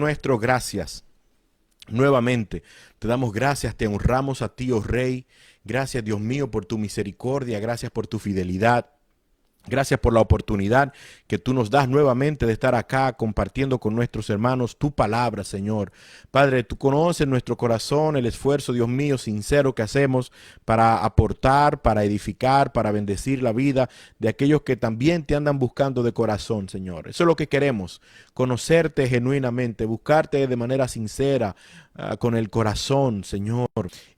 nuestro, gracias. Nuevamente, te damos gracias, te honramos a ti, oh Rey. Gracias, Dios mío, por tu misericordia, gracias por tu fidelidad. Gracias por la oportunidad que tú nos das nuevamente de estar acá compartiendo con nuestros hermanos tu palabra, Señor. Padre, tú conoces nuestro corazón, el esfuerzo, Dios mío, sincero que hacemos para aportar, para edificar, para bendecir la vida de aquellos que también te andan buscando de corazón, Señor. Eso es lo que queremos, conocerte genuinamente, buscarte de manera sincera, con el corazón, Señor.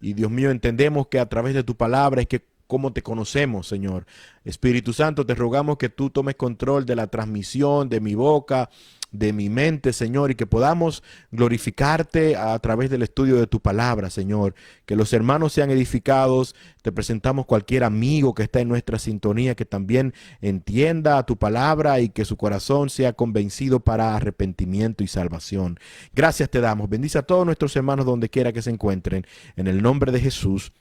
Y Dios mío, entendemos que a través de tu palabra es que cómo te conocemos, Señor. Espíritu Santo, te rogamos que tú tomes control de la transmisión, de mi boca, de mi mente, Señor, y que podamos glorificarte a través del estudio de tu palabra, Señor. Que los hermanos sean edificados. Te presentamos cualquier amigo que está en nuestra sintonía, que también entienda tu palabra y que su corazón sea convencido para arrepentimiento y salvación. Gracias te damos. Bendice a todos nuestros hermanos donde quiera que se encuentren. En el nombre de Jesús.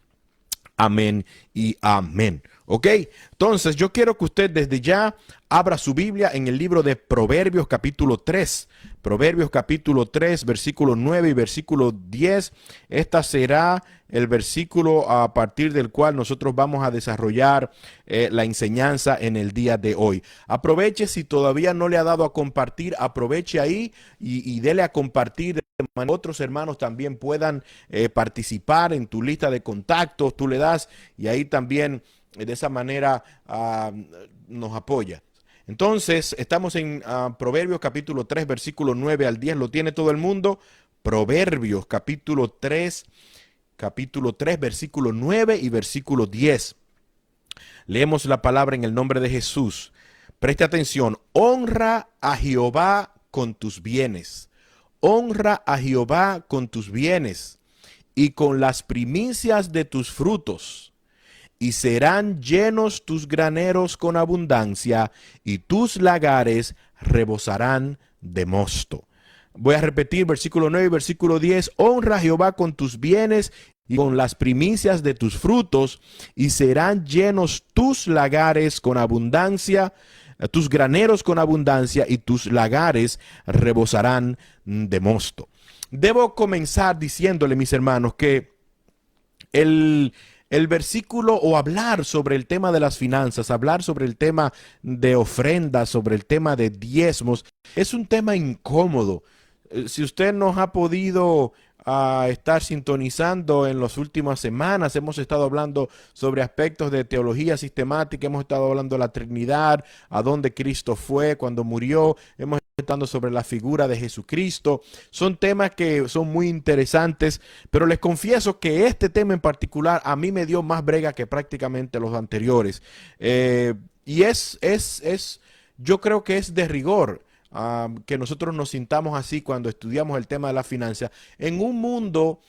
Amén y amén. Ok, entonces yo quiero que usted desde ya abra su Biblia en el libro de Proverbios capítulo 3. Proverbios capítulo 3, versículo 9 y versículo 10. Esta será el versículo a partir del cual nosotros vamos a desarrollar la enseñanza en el día de hoy. Aproveche, si todavía no le ha dado a compartir, aproveche ahí y dele a compartir. Otros hermanos también puedan participar en tu lista de contactos. Tú le das y ahí también de esa manera nos apoya. Entonces, estamos en Proverbios capítulo 3, versículo 9 al 10. ¿Lo tiene todo el mundo? Proverbios capítulo 3, versículo 9 y versículo 10. Leemos la palabra en el nombre de Jesús. Preste atención. Honra a Jehová con tus bienes. Honra a Jehová con tus bienes y con las primicias de tus frutos. Y serán llenos tus graneros con abundancia, y tus lagares rebosarán de mosto. Voy a repetir versículo 9 y versículo 10. Honra a Jehová con tus bienes y con las primicias de tus frutos, y serán llenos tus lagares con abundancia, tus graneros con abundancia, y tus lagares rebosarán de mosto. Debo comenzar diciéndole, mis hermanos, que el versículo o hablar sobre el tema de las finanzas, hablar sobre el tema de ofrendas, sobre el tema de diezmos, es un tema incómodo. Si usted nos ha podido estar sintonizando en las últimas semanas, hemos estado hablando sobre aspectos de teología sistemática, hemos estado hablando de la Trinidad, a dónde Cristo fue cuando murió, hemos estado hablando sobre la figura de Jesucristo. Son temas que son muy interesantes, pero les confieso que este tema en particular a mí me dio más brega que prácticamente los anteriores. Y yo creo que es de rigor. Que nosotros nos sintamos así cuando estudiamos el tema de la finanza en un mundo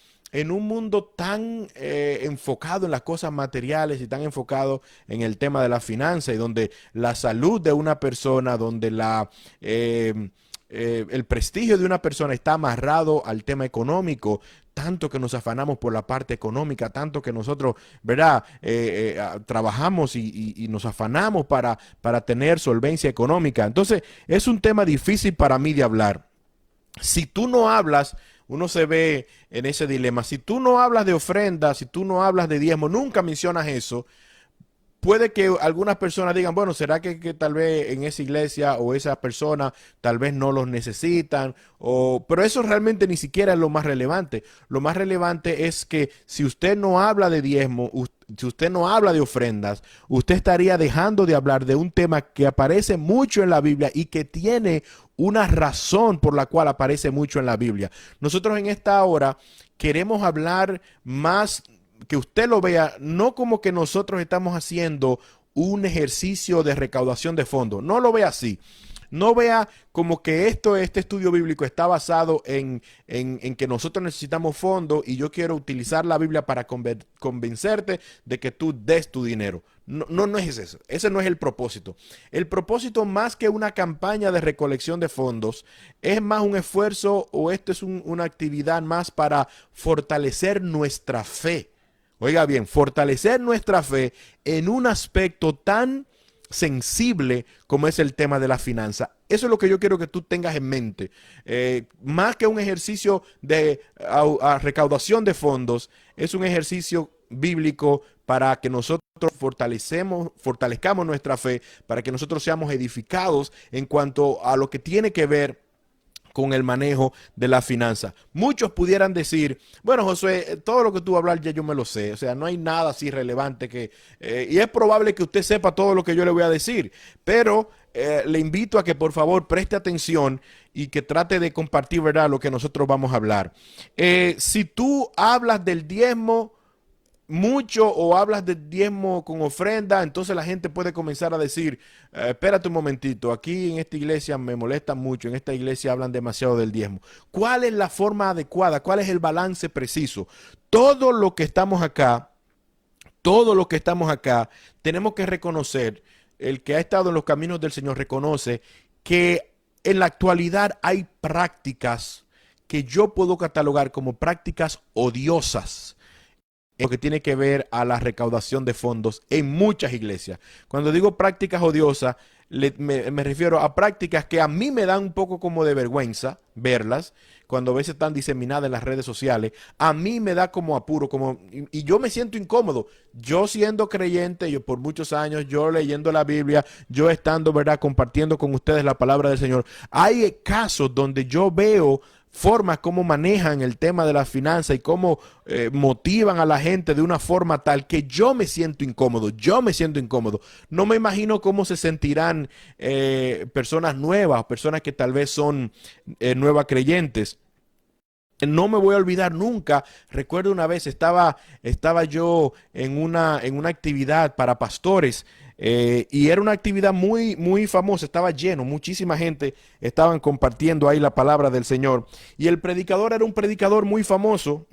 tan enfocado en las cosas materiales y tan enfocado en el tema de la finanza, y donde la salud de una persona, donde el prestigio de una persona está amarrado al tema económico, tanto que nos afanamos por la parte económica, tanto que nosotros, ¿verdad? Trabajamos y nos afanamos para tener solvencia económica. Entonces, es un tema difícil para mí de hablar. Si tú no hablas, uno se ve en ese dilema. Si tú no hablas de ofrenda, si tú no hablas de diezmo, nunca mencionas eso, puede que algunas personas digan, bueno, ¿será que tal vez en esa iglesia o esa persona tal vez no los necesitan? Pero eso realmente ni siquiera es lo más relevante. Lo más relevante es que si usted no habla de diezmo, si usted no habla de ofrendas, usted estaría dejando de hablar de un tema que aparece mucho en la Biblia y que tiene una razón por la cual aparece mucho en la Biblia. Nosotros en esta hora queremos hablar más, que usted lo vea, no como que nosotros estamos haciendo un ejercicio de recaudación de fondos. No lo vea así. No vea como que este estudio bíblico está basado en que nosotros necesitamos fondos y yo quiero utilizar la Biblia para convencerte de que tú des tu dinero. No, no es eso. Ese no es el propósito. El propósito, más que una campaña de recolección de fondos, es más un esfuerzo, o esto es una actividad más para fortalecer nuestra fe. Oiga bien, fortalecer nuestra fe en un aspecto tan sensible como es el tema de la finanza. Eso es lo que yo quiero que tú tengas en mente. Más que un ejercicio de recaudación de fondos, es un ejercicio bíblico para que nosotros fortalezcamos nuestra fe, para que nosotros seamos edificados en cuanto a lo que tiene que ver con el manejo de la finanza. Muchos pudieran decir, bueno, Josué, todo lo que tú vas a hablar ya yo me lo sé, o sea, no hay nada así relevante que, y es probable que usted sepa todo lo que yo le voy a decir, pero le invito a que por favor preste atención y que trate de compartir, ¿verdad?, lo que nosotros vamos a hablar. Si tú hablas del diezmo mucho o hablas de diezmo con ofrenda, entonces la gente puede comenzar a decir, espérate un momentito, aquí en esta iglesia me molesta mucho, en esta iglesia hablan demasiado del diezmo. ¿Cuál es la forma adecuada? ¿Cuál es el balance preciso? Todo lo que estamos acá, todo lo que estamos acá, tenemos que reconocer, el que ha estado en los caminos del Señor reconoce que en la actualidad hay prácticas que yo puedo catalogar como prácticas odiosas en lo que tiene que ver a la recaudación de fondos en muchas iglesias. Cuando digo prácticas odiosas, me refiero a prácticas que a mí me dan un poco como de vergüenza verlas, cuando a veces están diseminadas en las redes sociales. A mí me da como apuro, y yo me siento incómodo. Yo siendo creyente, yo por muchos años, yo leyendo la Biblia, yo estando, ¿verdad?, compartiendo con ustedes la palabra del Señor. Hay casos donde yo veo formas como manejan el tema de la finanza y cómo motivan a la gente de una forma tal que yo me siento incómodo, No me imagino cómo se sentirán personas nuevas, personas que tal vez son nuevas creyentes. No me voy a olvidar nunca. Recuerdo una vez estaba yo en una actividad para pastores y era una actividad muy famosa. Estaba lleno, muchísima gente estaban compartiendo ahí la palabra del Señor. Y el predicador era un predicador muy famoso,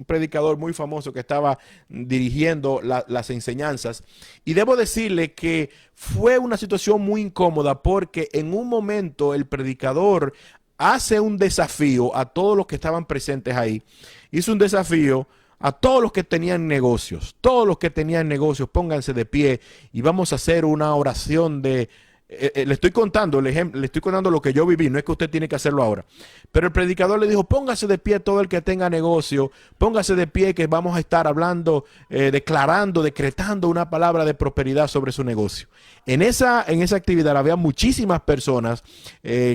que estaba dirigiendo las enseñanzas. Y debo decirle que fue una situación muy incómoda porque en un momento el predicador hace un desafío a todos los que estaban presentes ahí. Hizo un desafío a todos los que tenían negocios. Todos los que tenían negocios, pónganse de pie y vamos a hacer una oración de... le estoy contando el ejemplo, le estoy contando lo que yo viví, no es que usted tiene que hacerlo ahora. Pero el predicador le dijo, póngase de pie todo el que tenga negocio, póngase de pie que vamos a estar hablando, decretando una palabra de prosperidad sobre su negocio. En esa actividad había muchísimas personas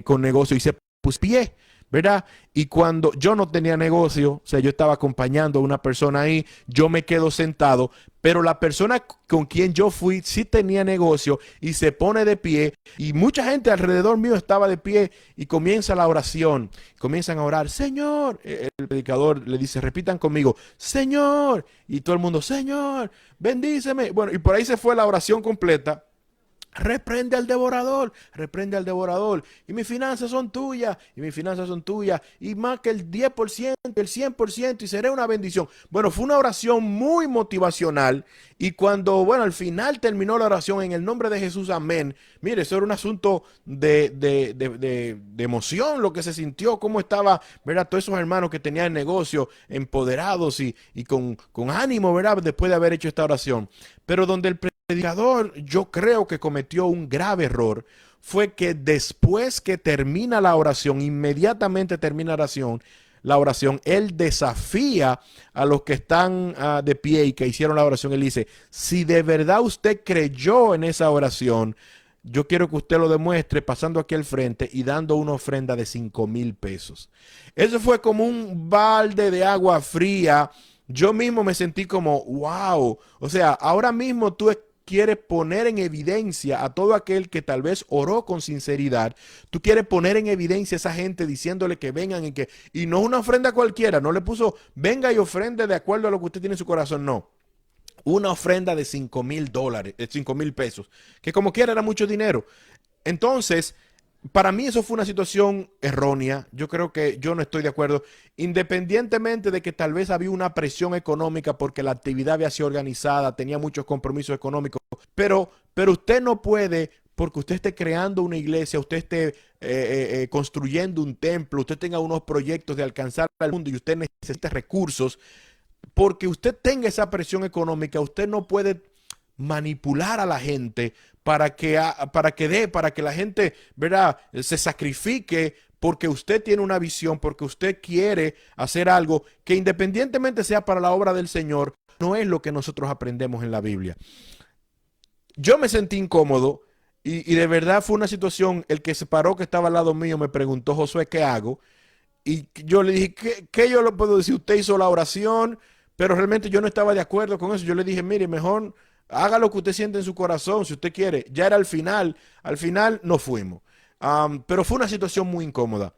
con negocio y se pie, ¿verdad? Y cuando yo no tenía negocio, o sea, yo estaba acompañando a una persona ahí, yo me quedo sentado, pero la persona con quien yo fui sí tenía negocio y se pone de pie y mucha gente alrededor mío estaba de pie y comienza la oración, comienzan a orar, Señor, el predicador le dice, repitan conmigo, Señor, y todo el mundo, Señor, bendíceme. Bueno, y por ahí se fue la oración completa. Reprende al devorador, y mis finanzas son tuyas, y más que el 10%, el 100%, y seré una bendición. Bueno, fue una oración muy motivacional, y cuando, bueno, al final terminó la oración en el nombre de Jesús, amén. Mire, eso era un asunto de emoción, lo que se sintió, cómo estaba, ¿verdad? Todos esos hermanos que tenían negocio, empoderados y con ánimo, ¿verdad? Después de haber hecho esta oración. Pero donde el predicador, yo creo que cometió un grave error, fue que después que termina la oración, inmediatamente termina la oración, él desafía a los que están de pie y que hicieron la oración. Él dice, si de verdad usted creyó en esa oración, yo quiero que usted lo demuestre pasando aquí al frente y dando una ofrenda de 5,000 pesos. Eso fue como un balde de agua fría. Yo mismo me sentí como, wow, o sea, ahora mismo tú quieres poner en evidencia a todo aquel que tal vez oró con sinceridad. Tú quieres poner en evidencia a esa gente diciéndole que vengan y no una ofrenda cualquiera, no le puso, venga y ofrende de acuerdo a lo que usted tiene en su corazón, no. Una ofrenda de $5,000, de 5,000 pesos, que como quiera era mucho dinero. Entonces, para mí eso fue una situación errónea. Yo creo que yo no estoy de acuerdo, independientemente de que tal vez había una presión económica porque la actividad había sido organizada, tenía muchos compromisos económicos, pero usted no puede, porque usted esté creando una iglesia, usted esté construyendo un templo, usted tenga unos proyectos de alcanzar al mundo y usted necesita recursos, porque usted tenga esa presión económica, usted no puede manipular a la gente para que la gente, ¿verdad?, se sacrifique porque usted tiene una visión, porque usted quiere hacer algo que independientemente sea para la obra del Señor, no es lo que nosotros aprendemos en la Biblia. Yo me sentí incómodo y de verdad fue una situación, el que se paró que estaba al lado mío me preguntó, Josué, ¿qué hago? Y yo le dije, ¿qué yo le puedo decir? Usted hizo la oración, pero realmente yo no estaba de acuerdo con eso. Yo le dije, mire, mejor haga lo que usted siente en su corazón, si usted quiere. Ya era al final no fuimos. Pero fue una situación muy incómoda.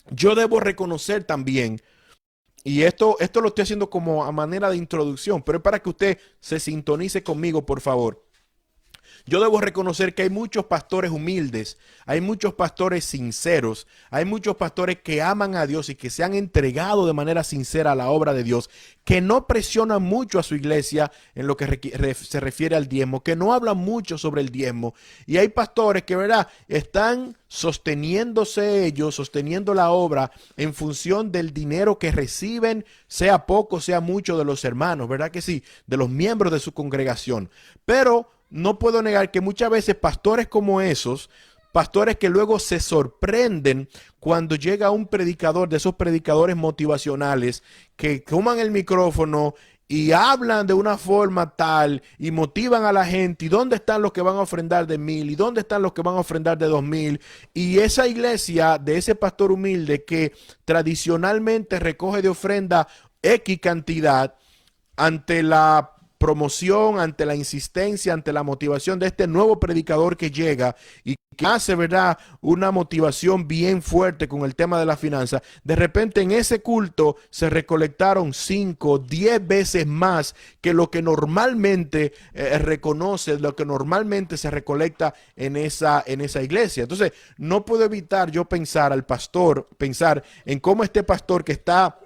Yo debo reconocer también, y esto lo estoy haciendo como a manera de introducción, pero es para que usted se sintonice conmigo, por favor. Yo debo reconocer que hay muchos pastores humildes, hay muchos pastores sinceros, hay muchos pastores que aman a Dios y que se han entregado de manera sincera a la obra de Dios, que no presionan mucho a su iglesia en lo que se refiere al diezmo, que no hablan mucho sobre el diezmo. Y hay pastores que, ¿verdad?, están sosteniéndose ellos, sosteniendo la obra en función del dinero que reciben, sea poco, sea mucho, de los hermanos, ¿verdad que sí? De los miembros de su congregación. Pero no puedo negar que muchas veces pastores como esos, pastores que luego se sorprenden cuando llega un predicador, de esos predicadores motivacionales, que toman el micrófono y hablan de una forma tal y motivan a la gente. ¿Y dónde están los que van a ofrendar de 1,000? ¿Y dónde están los que van a ofrendar de 2,000? Y esa iglesia de ese pastor humilde que tradicionalmente recoge de ofrenda X cantidad, ante la promoción, ante la insistencia, ante la motivación de este nuevo predicador que llega y que hace, ¿verdad?, una motivación bien fuerte con el tema de la finanza, de repente en ese culto se recolectaron 5, 10 veces más que lo que normalmente reconoce, lo que normalmente se recolecta en esa iglesia. Entonces, no puedo evitar yo pensar en cómo este pastor que está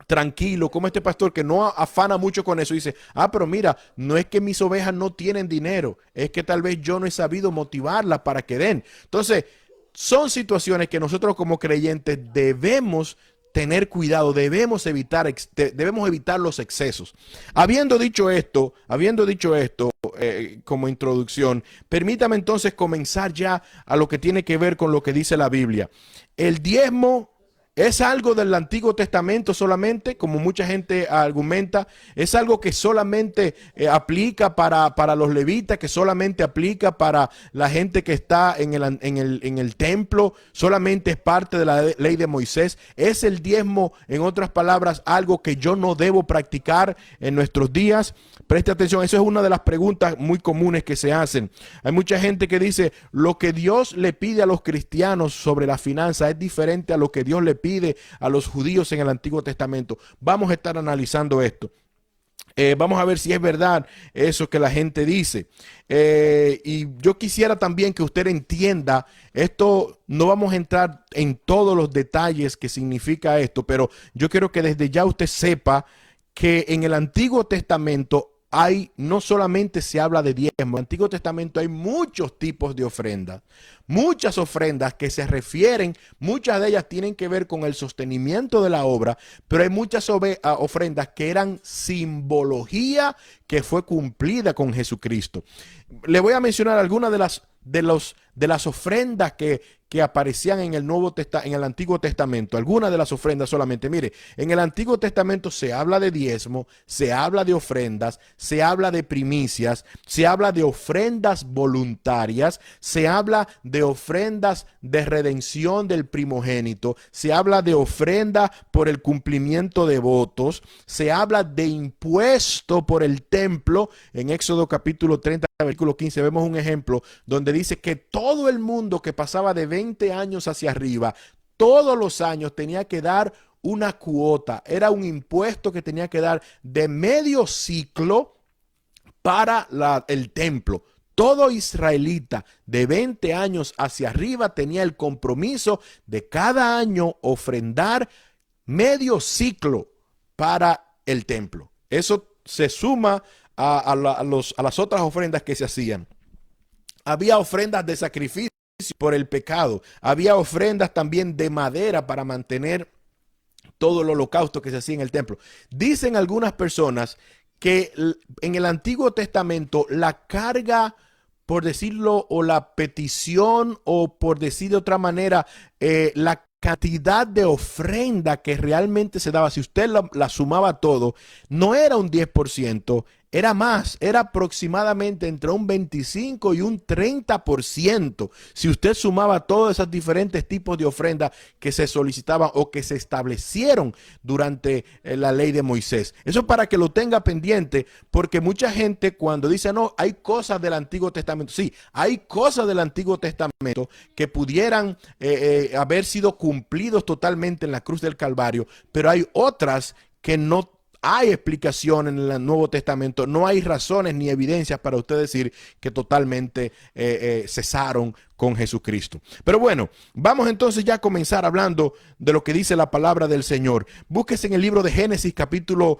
tranquilo, como este pastor que no afana mucho con eso, dice, pero mira, no es que mis ovejas no tienen dinero, es que tal vez yo no he sabido motivarlas para que den. Entonces, son situaciones que nosotros como creyentes debemos tener cuidado, debemos evitar los excesos. Habiendo dicho esto, como introducción, permítame entonces comenzar ya a lo que tiene que ver con lo que dice la Biblia. El diezmo ¿es algo del Antiguo Testamento solamente, como mucha gente argumenta? ¿Es algo que solamente aplica para los levitas, que solamente aplica para la gente que está en el templo? ¿Solamente es parte de la ley de Moisés? ¿Es el diezmo, en otras palabras, algo que yo no debo practicar en nuestros días? Preste atención, eso es una de las preguntas muy comunes que se hacen. Hay mucha gente que dice, lo que Dios le pide a los cristianos sobre la finanza es diferente a lo que Dios le pide a los judíos en el Antiguo Testamento. Vamos a estar analizando esto. Vamos a ver si es verdad eso que la gente dice. Y yo quisiera también que usted entienda esto. No vamos a entrar en todos los detalles que significa esto, pero yo quiero que desde ya usted sepa que en el Antiguo Testamento no solamente se habla de diezmo, en el Antiguo Testamento hay muchos tipos de ofrendas, muchas ofrendas que se refieren, muchas de ellas tienen que ver con el sostenimiento de la obra, pero hay muchas ofrendas que eran simbología que fue cumplida con Jesucristo. Le voy a mencionar algunas de las ofrendas que aparecían en el Antiguo Testamento, algunas de las ofrendas solamente. Mire, en el Antiguo Testamento se habla de diezmo, se habla de ofrendas, se habla de primicias, se habla de ofrendas voluntarias, se habla de ofrendas de redención del primogénito, se habla de ofrenda por el cumplimiento de votos, se habla de impuesto por el templo. En Éxodo capítulo 30, versículo 15, vemos un ejemplo donde dice que todo el mundo que pasaba de 20 años hacia arriba, todos los años tenía que dar una cuota. Era un impuesto que tenía que dar de medio ciclo para el templo. Todo israelita de 20 años hacia arriba tenía el compromiso de cada año ofrendar medio ciclo para el templo. Eso se suma a las otras ofrendas que se hacían. Había ofrendas de sacrificio por el pecado. Había ofrendas también de madera para mantener todo el holocausto que se hacía en el templo. Dicen algunas personas que en el Antiguo Testamento la carga por decirlo, o la petición, o por decir de otra manera, la cantidad de ofrenda que realmente se daba, si usted la sumaba todo, no era un 10%, era más, era aproximadamente entre un 25 y un 30%. Si usted sumaba todos esos diferentes tipos de ofrendas que se solicitaban o que se establecieron durante la ley de Moisés. Eso para que lo tenga pendiente, porque mucha gente cuando dice, no, hay cosas del Antiguo Testamento. Sí, hay cosas del Antiguo Testamento que pudieran haber sido cumplidos totalmente en la cruz del Calvario, pero hay otras que no hay explicación en el Nuevo Testamento, no hay razones ni evidencias para usted decir que totalmente cesaron con Jesucristo. Pero bueno, vamos entonces ya a comenzar hablando de lo que dice la palabra del Señor. Búsquese en el libro de Génesis capítulo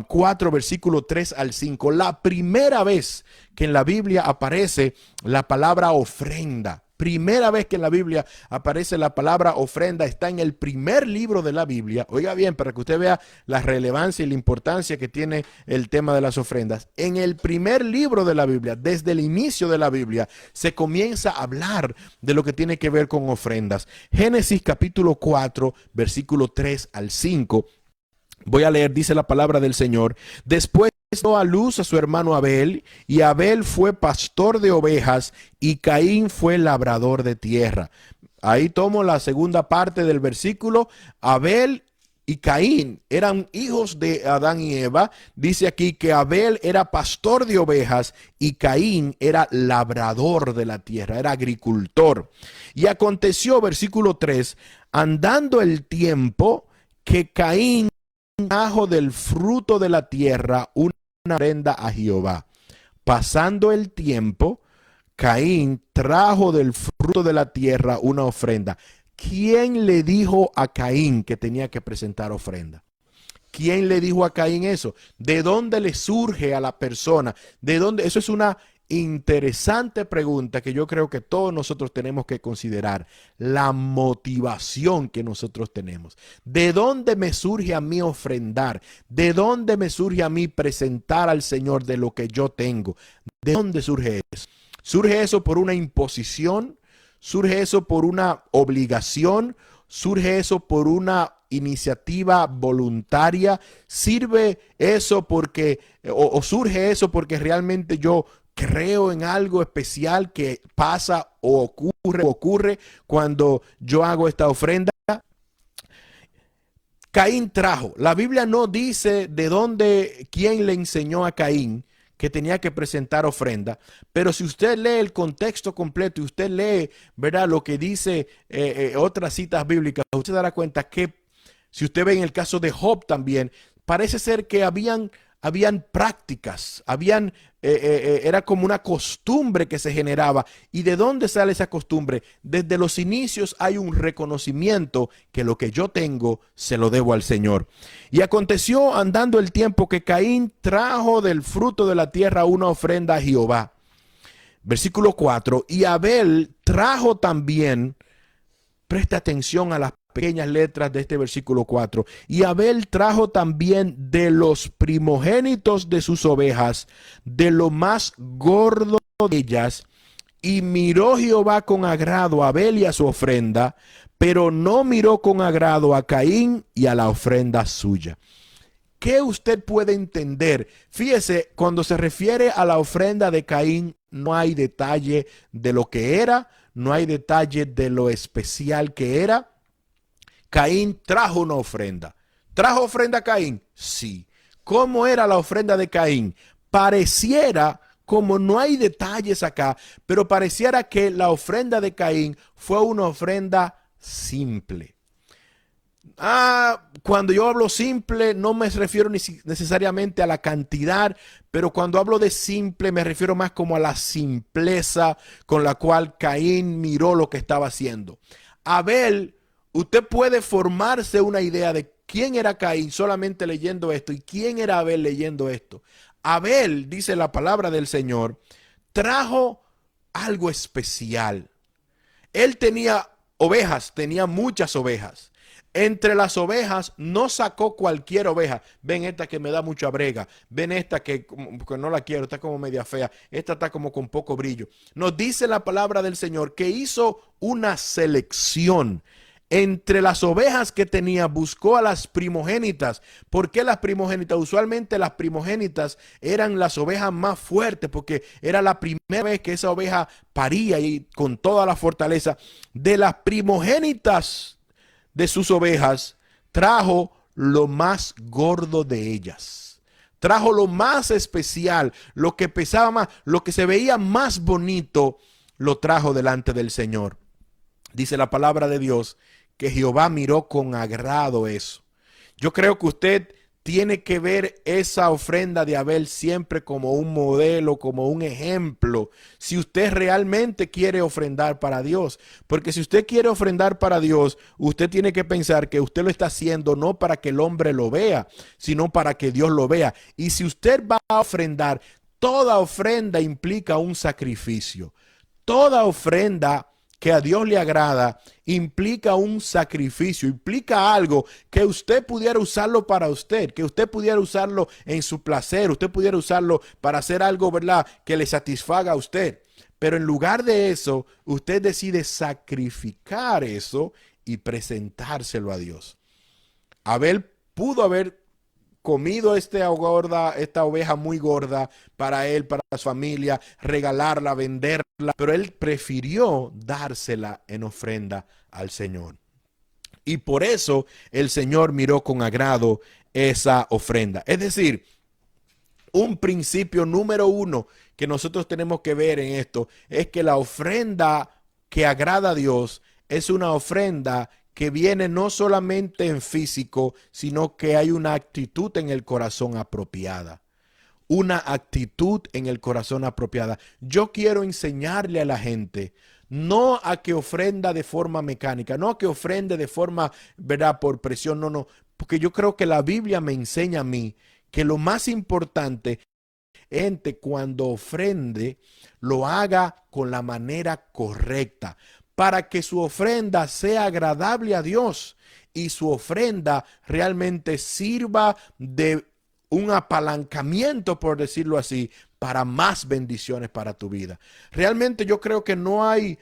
4, versículo 3 al 5. La primera vez que en la Biblia aparece la palabra ofrenda. Primera vez que en la Biblia aparece la palabra ofrenda, está en el primer libro de la Biblia. Oiga bien, para que usted vea la relevancia y la importancia que tiene el tema de las ofrendas. En el primer libro de la Biblia, desde el inicio de la Biblia, se comienza a hablar de lo que tiene que ver con ofrendas. Génesis capítulo 4, versículo 3 al 5. Voy a leer, dice la palabra del Señor. Después dio a luz a su hermano Abel, y Abel fue pastor de ovejas, y Caín fue labrador de tierra. Ahí tomo la segunda parte del versículo. Abel y Caín eran hijos de Adán y Eva. Dice aquí que Abel era pastor de ovejas y Caín era labrador de la tierra, era agricultor. Y aconteció, versículo 3, andando el tiempo, que Caín trajo del fruto de la tierra una ofrenda a Jehová. Pasando el tiempo, Caín trajo del fruto de la tierra una ofrenda. ¿Quién le dijo a Caín que tenía que presentar ofrenda? ¿Quién le dijo a Caín eso? ¿De dónde le surge a la persona? ¿De dónde? Eso es una interesante pregunta que yo creo que todos nosotros tenemos que considerar. La motivación que nosotros tenemos. ¿De dónde me surge a mí ofrendar? ¿De dónde me surge a mí presentar al Señor de lo que yo tengo? ¿De dónde surge eso? ¿Surge eso por una imposición? ¿Surge eso por una obligación? ¿Surge eso por una iniciativa voluntaria? ¿Sirve eso porque, o surge eso porque realmente yo creo en algo especial que pasa o ocurre cuando yo hago esta ofrenda? Caín trajo. La Biblia no dice de dónde, quién le enseñó a Caín que tenía que presentar ofrenda, pero si usted lee el contexto completo y usted lee, ¿verdad?, lo que dice otras citas bíblicas, usted dará cuenta que si usted ve en el caso de Job también, parece ser que habían prácticas, era como una costumbre que se generaba. ¿Y de dónde sale esa costumbre? Desde los inicios hay un reconocimiento que lo que yo tengo se lo debo al Señor. Y aconteció andando el tiempo que Caín trajo del fruto de la tierra una ofrenda a Jehová. Versículo 4, y Abel trajo también, presta atención a las pequeñas letras de este versículo 4. Y Abel trajo también de los primogénitos de sus ovejas, de lo más gordo de ellas, y miró Jehová con agrado a Abel y a su ofrenda, pero no miró con agrado a Caín y a la ofrenda suya. ¿Qué usted puede entender? Fíjese, cuando se refiere a la ofrenda de Caín, no hay detalle de lo que era, no hay detalle de lo especial que era. Caín trajo una ofrenda. ¿Trajo ofrenda Caín? Sí. ¿Cómo era la ofrenda de Caín? Pareciera, como no hay detalles acá, pero pareciera que la ofrenda de Caín fue una ofrenda simple. Cuando yo hablo simple, no me refiero necesariamente a la cantidad, pero cuando hablo de simple, me refiero más como a la simpleza con la cual Caín miró lo que estaba haciendo. Abel, usted puede formarse una idea de quién era Caín solamente leyendo esto y quién era Abel leyendo esto. Abel, dice la palabra del Señor, trajo algo especial. Él tenía ovejas, tenía muchas ovejas. Entre las ovejas no sacó cualquier oveja. Ven esta que me da mucha brega. Ven esta que no la quiero, está como media fea. Esta está como con poco brillo. Nos dice la palabra del Señor que hizo una selección. Entre las ovejas que tenía, buscó a las primogénitas. ¿Por qué las primogénitas? Usualmente las primogénitas eran las ovejas más fuertes, porque era la primera vez que esa oveja paría y con toda la fortaleza. De las primogénitas de sus ovejas, trajo lo más gordo de ellas. Trajo lo más especial, lo que pesaba más, lo que se veía más bonito, lo trajo delante del Señor. Dice la palabra de Dios que Jehová miró con agrado eso. Yo creo que usted tiene que ver esa ofrenda de Abel siempre como un modelo, como un ejemplo, si usted realmente quiere ofrendar para Dios. Porque si usted quiere ofrendar para Dios, usted tiene que pensar que usted lo está haciendo no para que el hombre lo vea, sino para que Dios lo vea. Y si usted va a ofrendar, toda ofrenda implica un sacrificio. Toda ofrenda que a Dios le agrada implica un sacrificio, implica algo que usted pudiera usarlo para usted, que usted pudiera usarlo en su placer, usted pudiera usarlo para hacer algo, ¿verdad?, que le satisfaga a usted. Pero en lugar de eso, usted decide sacrificar eso y presentárselo a Dios. Abel pudo haber comido esta oveja muy gorda para él, para su familia, regalarla, venderla, pero él prefirió dársela en ofrenda al Señor. Y por eso el Señor miró con agrado esa ofrenda. Es decir, un principio número uno que nosotros tenemos que ver en esto es que la ofrenda que agrada a Dios es una ofrenda que viene no solamente en físico, sino que hay una actitud en el corazón apropiada. Una actitud en el corazón apropiada. Yo quiero enseñarle a la gente, no a que ofrenda de forma mecánica, no a que ofrende de forma, ¿verdad?, por presión, no, porque yo creo que la Biblia me enseña a mí que lo más importante es que cuando ofrende, lo haga con la manera correcta, para que su ofrenda sea agradable a Dios y su ofrenda realmente sirva de un apalancamiento, por decirlo así, para más bendiciones para tu vida. Realmente yo creo que no hay,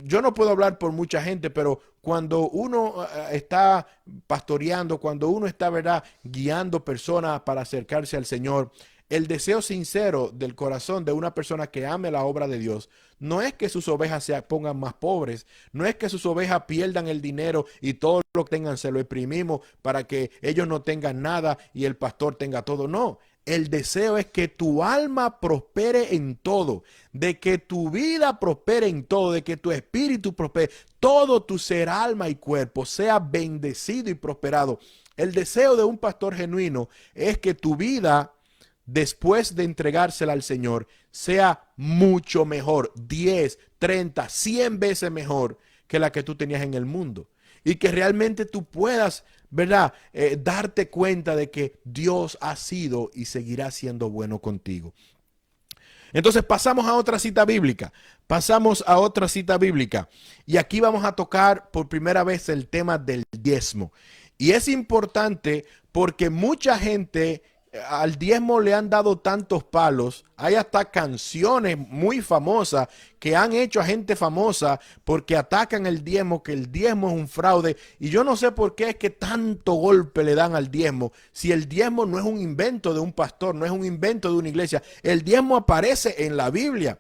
yo no puedo hablar por mucha gente, pero cuando uno está pastoreando, cuando uno está, ¿verdad?, guiando personas para acercarse al Señor, el deseo sincero del corazón de una persona que ame la obra de Dios no es que sus ovejas se pongan más pobres, no es que sus ovejas pierdan el dinero y todo lo que tengan se lo exprimimos para que ellos no tengan nada y el pastor tenga todo. No, el deseo es que tu alma prospere en todo, de que tu vida prospere en todo, de que tu espíritu prospere, todo tu ser, alma y cuerpo sea bendecido y prosperado. El deseo de un pastor genuino es que tu vida, después de entregársela al Señor, sea mucho mejor, 10, 30, 100 veces mejor que la que tú tenías en el mundo. Y que realmente tú puedas, ¿verdad?, darte cuenta de que Dios ha sido y seguirá siendo bueno contigo. Entonces pasamos a otra cita bíblica. Pasamos a otra cita bíblica. Y aquí vamos a tocar por primera vez el tema del diezmo. Y es importante porque mucha gente al diezmo le han dado tantos palos. Hay hasta canciones muy famosas que han hecho a gente famosa porque atacan el diezmo, que el diezmo es un fraude. Y yo no sé por qué es que tanto golpe le dan al diezmo, si el diezmo no es un invento de un pastor, no es un invento de una iglesia. El diezmo aparece en la Biblia.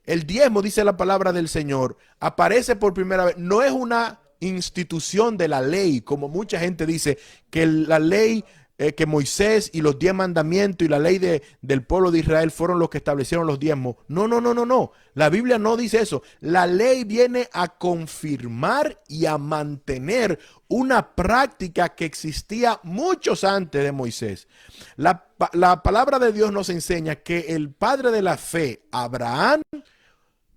El diezmo, dice la palabra del Señor, aparece por primera vez. No es una institución de la ley, como mucha gente dice, que la ley, que Moisés y los 10 mandamientos y la ley del pueblo de Israel fueron los que establecieron los diezmos. No. La Biblia no dice eso. La ley viene a confirmar y a mantener una práctica que existía muchos antes de Moisés. La palabra de Dios nos enseña que el padre de la fe, Abraham,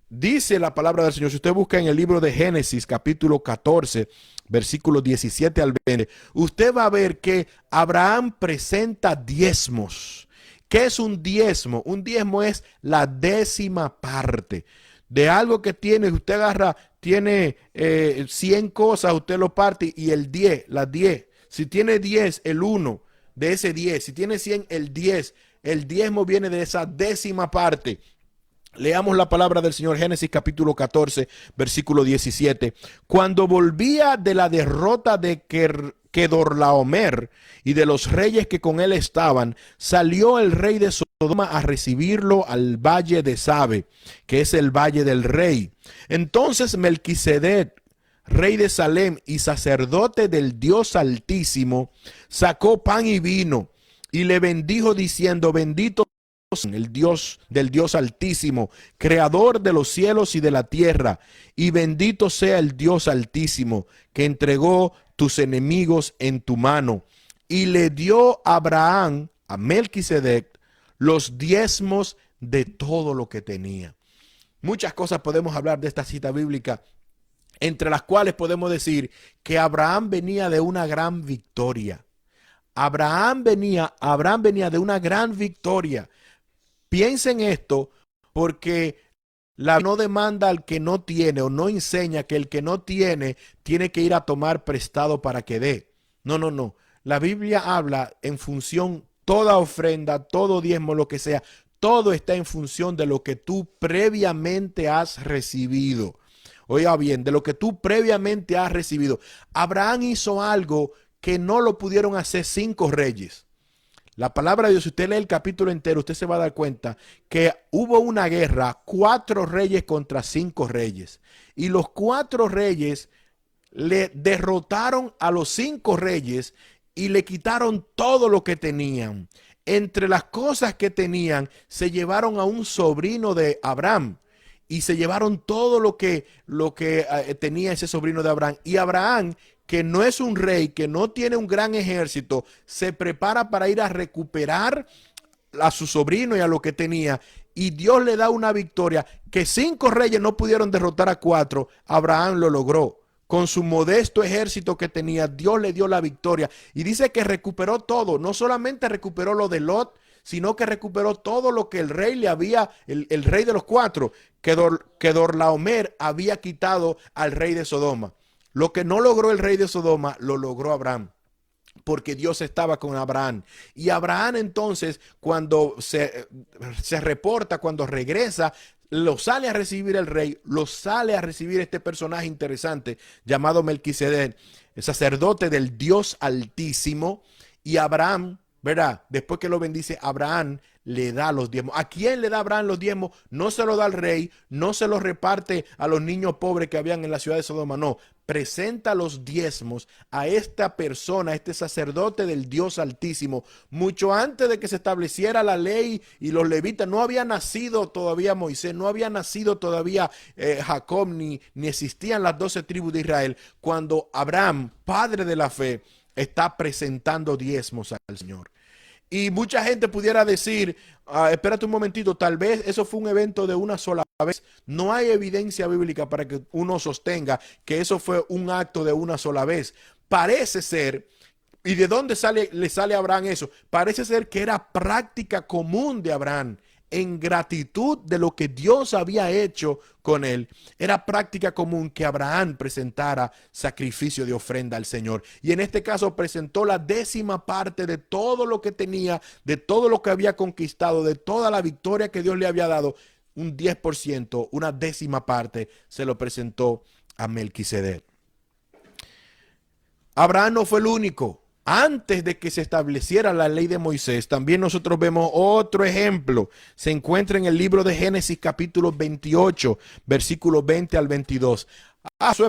dice la palabra del Señor, si usted busca en el libro de Génesis, capítulo 14, versículos 17 al 20, usted va a ver que Abraham presenta diezmos. ¿Qué es un diezmo? Un diezmo es la 10ª parte de algo que tiene. Usted agarra tiene 100 cosas, usted lo parte y el 10, las 10. Si tiene 10, el 1 de ese 10. Si tiene 100, el 10. El diezmo viene de esa décima parte. Leamos la palabra del Señor, Génesis capítulo 14, versículo 17. Cuando volvía de la derrota de Kedorlaomer y de los reyes que con él estaban, salió el rey de Sodoma a recibirlo al valle de Sabe, que es el valle del rey. Entonces Melquisedec, rey de Salem y sacerdote del Dios Altísimo, sacó pan y vino y le bendijo diciendo: bendito el Dios del Dios Altísimo, creador de los cielos y de la tierra, y bendito sea el Dios Altísimo, que entregó tus enemigos en tu mano. Y le dio a Abraham, a Melquisedec, los diezmos de todo lo que tenía. Muchas cosas podemos hablar de esta cita bíblica, entre las cuales podemos decir que Abraham venía de una gran victoria. Abraham venía de una gran victoria. Piensen esto, porque la no demanda al que no tiene, o no enseña que el que no tiene tiene que ir a tomar prestado para que dé. No, no, no. La Biblia habla en función, toda ofrenda, todo diezmo, lo que sea, todo está en función de lo que tú previamente has recibido. Oiga bien, de lo que tú previamente has recibido. Abraham hizo algo que no lo pudieron hacer 5 reyes. La palabra de Dios, si usted lee el capítulo entero, usted se va a dar cuenta que hubo una guerra, 4 reyes contra 5 reyes. Y los 4 reyes le derrotaron a los 5 reyes y le quitaron todo lo que tenían. Entre las cosas que tenían, se llevaron a un sobrino de Abraham y se llevaron todo lo que tenía ese sobrino de Abraham. Y Abraham, que no es un rey, que no tiene un gran ejército, se prepara para ir a recuperar a su sobrino y a lo que tenía. Y Dios le da una victoria que 5 reyes no pudieron derrotar a 4. Abraham lo logró. Con su modesto ejército que tenía, Dios le dio la victoria. Y dice que recuperó todo. No solamente recuperó lo de Lot, sino que recuperó todo lo que el rey le había, el rey de los 4, Kedorlaomer, había quitado al rey de Sodoma. Lo que no logró el rey de Sodoma, lo logró Abraham, porque Dios estaba con Abraham. Y Abraham entonces, cuando se reporta, cuando regresa, lo sale a recibir el rey, lo sale a recibir este personaje interesante llamado Melquisedec, el sacerdote del Dios Altísimo. Y Abraham, ¿verdad? Después que lo bendice, Abraham le da los diezmos. ¿A quién le da Abraham los diezmos? No se lo da al rey, no se los reparte a los niños pobres que habían en la ciudad de Sodoma, no. Presenta los diezmos a esta persona, a este sacerdote del Dios Altísimo, mucho antes de que se estableciera la ley y los levitas. No había nacido todavía Moisés, no había nacido todavía Jacob, ni existían las 12 tribus de Israel, cuando Abraham, padre de la fe, está presentando diezmos al Señor. Y mucha gente pudiera decir, espérate un momentito, tal vez eso fue un evento de una sola vez. No hay evidencia bíblica para que uno sostenga que eso fue un acto de una sola vez. Parece ser, ¿y de dónde le sale a Abraham eso? Parece ser que era práctica común de Abraham. En gratitud de lo que Dios había hecho con él, era práctica común que Abraham presentara sacrificio de ofrenda al Señor. Y en este caso presentó la 10ª parte de todo lo que tenía, de todo lo que había conquistado, de toda la victoria que Dios le había dado. Un 10%, una 10ª parte, se lo presentó a Melquisedec. Abraham no fue el único. Antes de que se estableciera la ley de Moisés, también nosotros vemos otro ejemplo. Se encuentra en el libro de Génesis capítulo 28, versículos 20 al 22.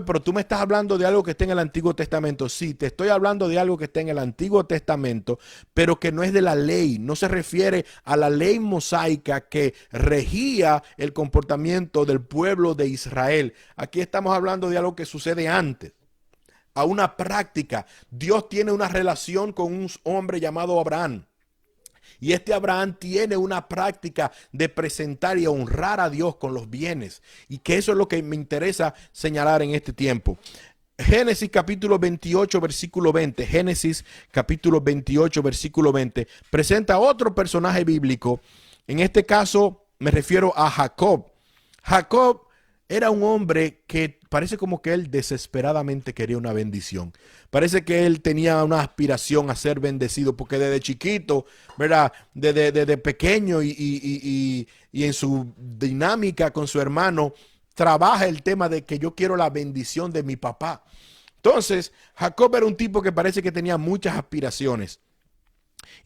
Pero tú me estás hablando de algo que está en el Antiguo Testamento. Sí, te estoy hablando de algo que está en el Antiguo Testamento, pero que no es de la ley. No se refiere a la ley mosaica que regía el comportamiento del pueblo de Israel. Aquí estamos hablando de algo que sucede antes, a una práctica. Dios tiene una relación con un hombre llamado Abraham. Y este Abraham tiene una práctica de presentar y honrar a Dios con los bienes. Y que eso es lo que me interesa señalar en este tiempo. Génesis capítulo 28, versículo 20. Génesis capítulo 28, versículo 20. Presenta otro personaje bíblico. En este caso me refiero a Jacob. Jacob era un hombre que parece como que él desesperadamente quería una bendición. Parece que él tenía una aspiración a ser bendecido, porque desde chiquito, ¿verdad? Desde pequeño y en su dinámica con su hermano, trabaja el tema de que yo quiero la bendición de mi papá. Entonces, Jacob era un tipo que parece que tenía muchas aspiraciones.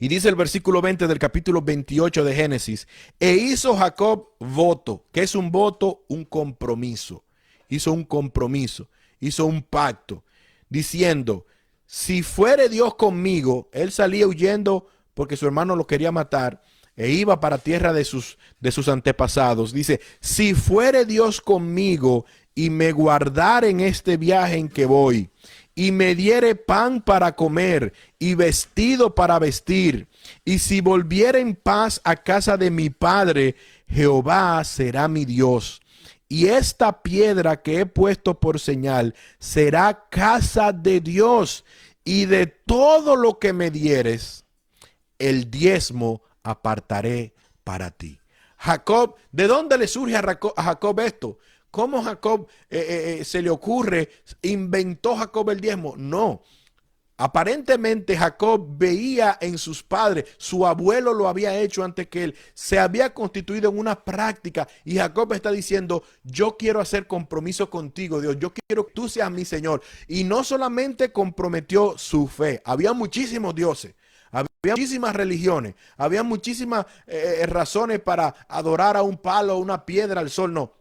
Y dice el versículo 20 del capítulo 28 de Génesis, e hizo Jacob voto. ¿Qué es un voto? Un compromiso. Hizo un compromiso, hizo un pacto, diciendo, si fuere Dios conmigo, él salía huyendo porque su hermano lo quería matar e iba para tierra de sus antepasados. Dice, si fuere Dios conmigo y me guardare en este viaje en que voy, y me diere pan para comer y vestido para vestir, y si volviere en paz a casa de mi padre, Jehová será mi Dios. Y esta piedra que he puesto por señal será casa de Dios, y de todo lo que me dieres, el diezmo apartaré para ti. Jacob, ¿de dónde le surge a Jacob esto? ¿Cómo Jacob se le ocurre? ¿Inventó Jacob el diezmo? No. Aparentemente Jacob veía en sus padres, su abuelo lo había hecho antes que él, se había constituido en una práctica y Jacob está diciendo, yo quiero hacer compromiso contigo, Dios, yo quiero que tú seas mi Señor. Y no solamente comprometió su fe, había muchísimos dioses. Había muchísimas religiones, había muchísimas razones para adorar a un palo, a una piedra, al sol. No,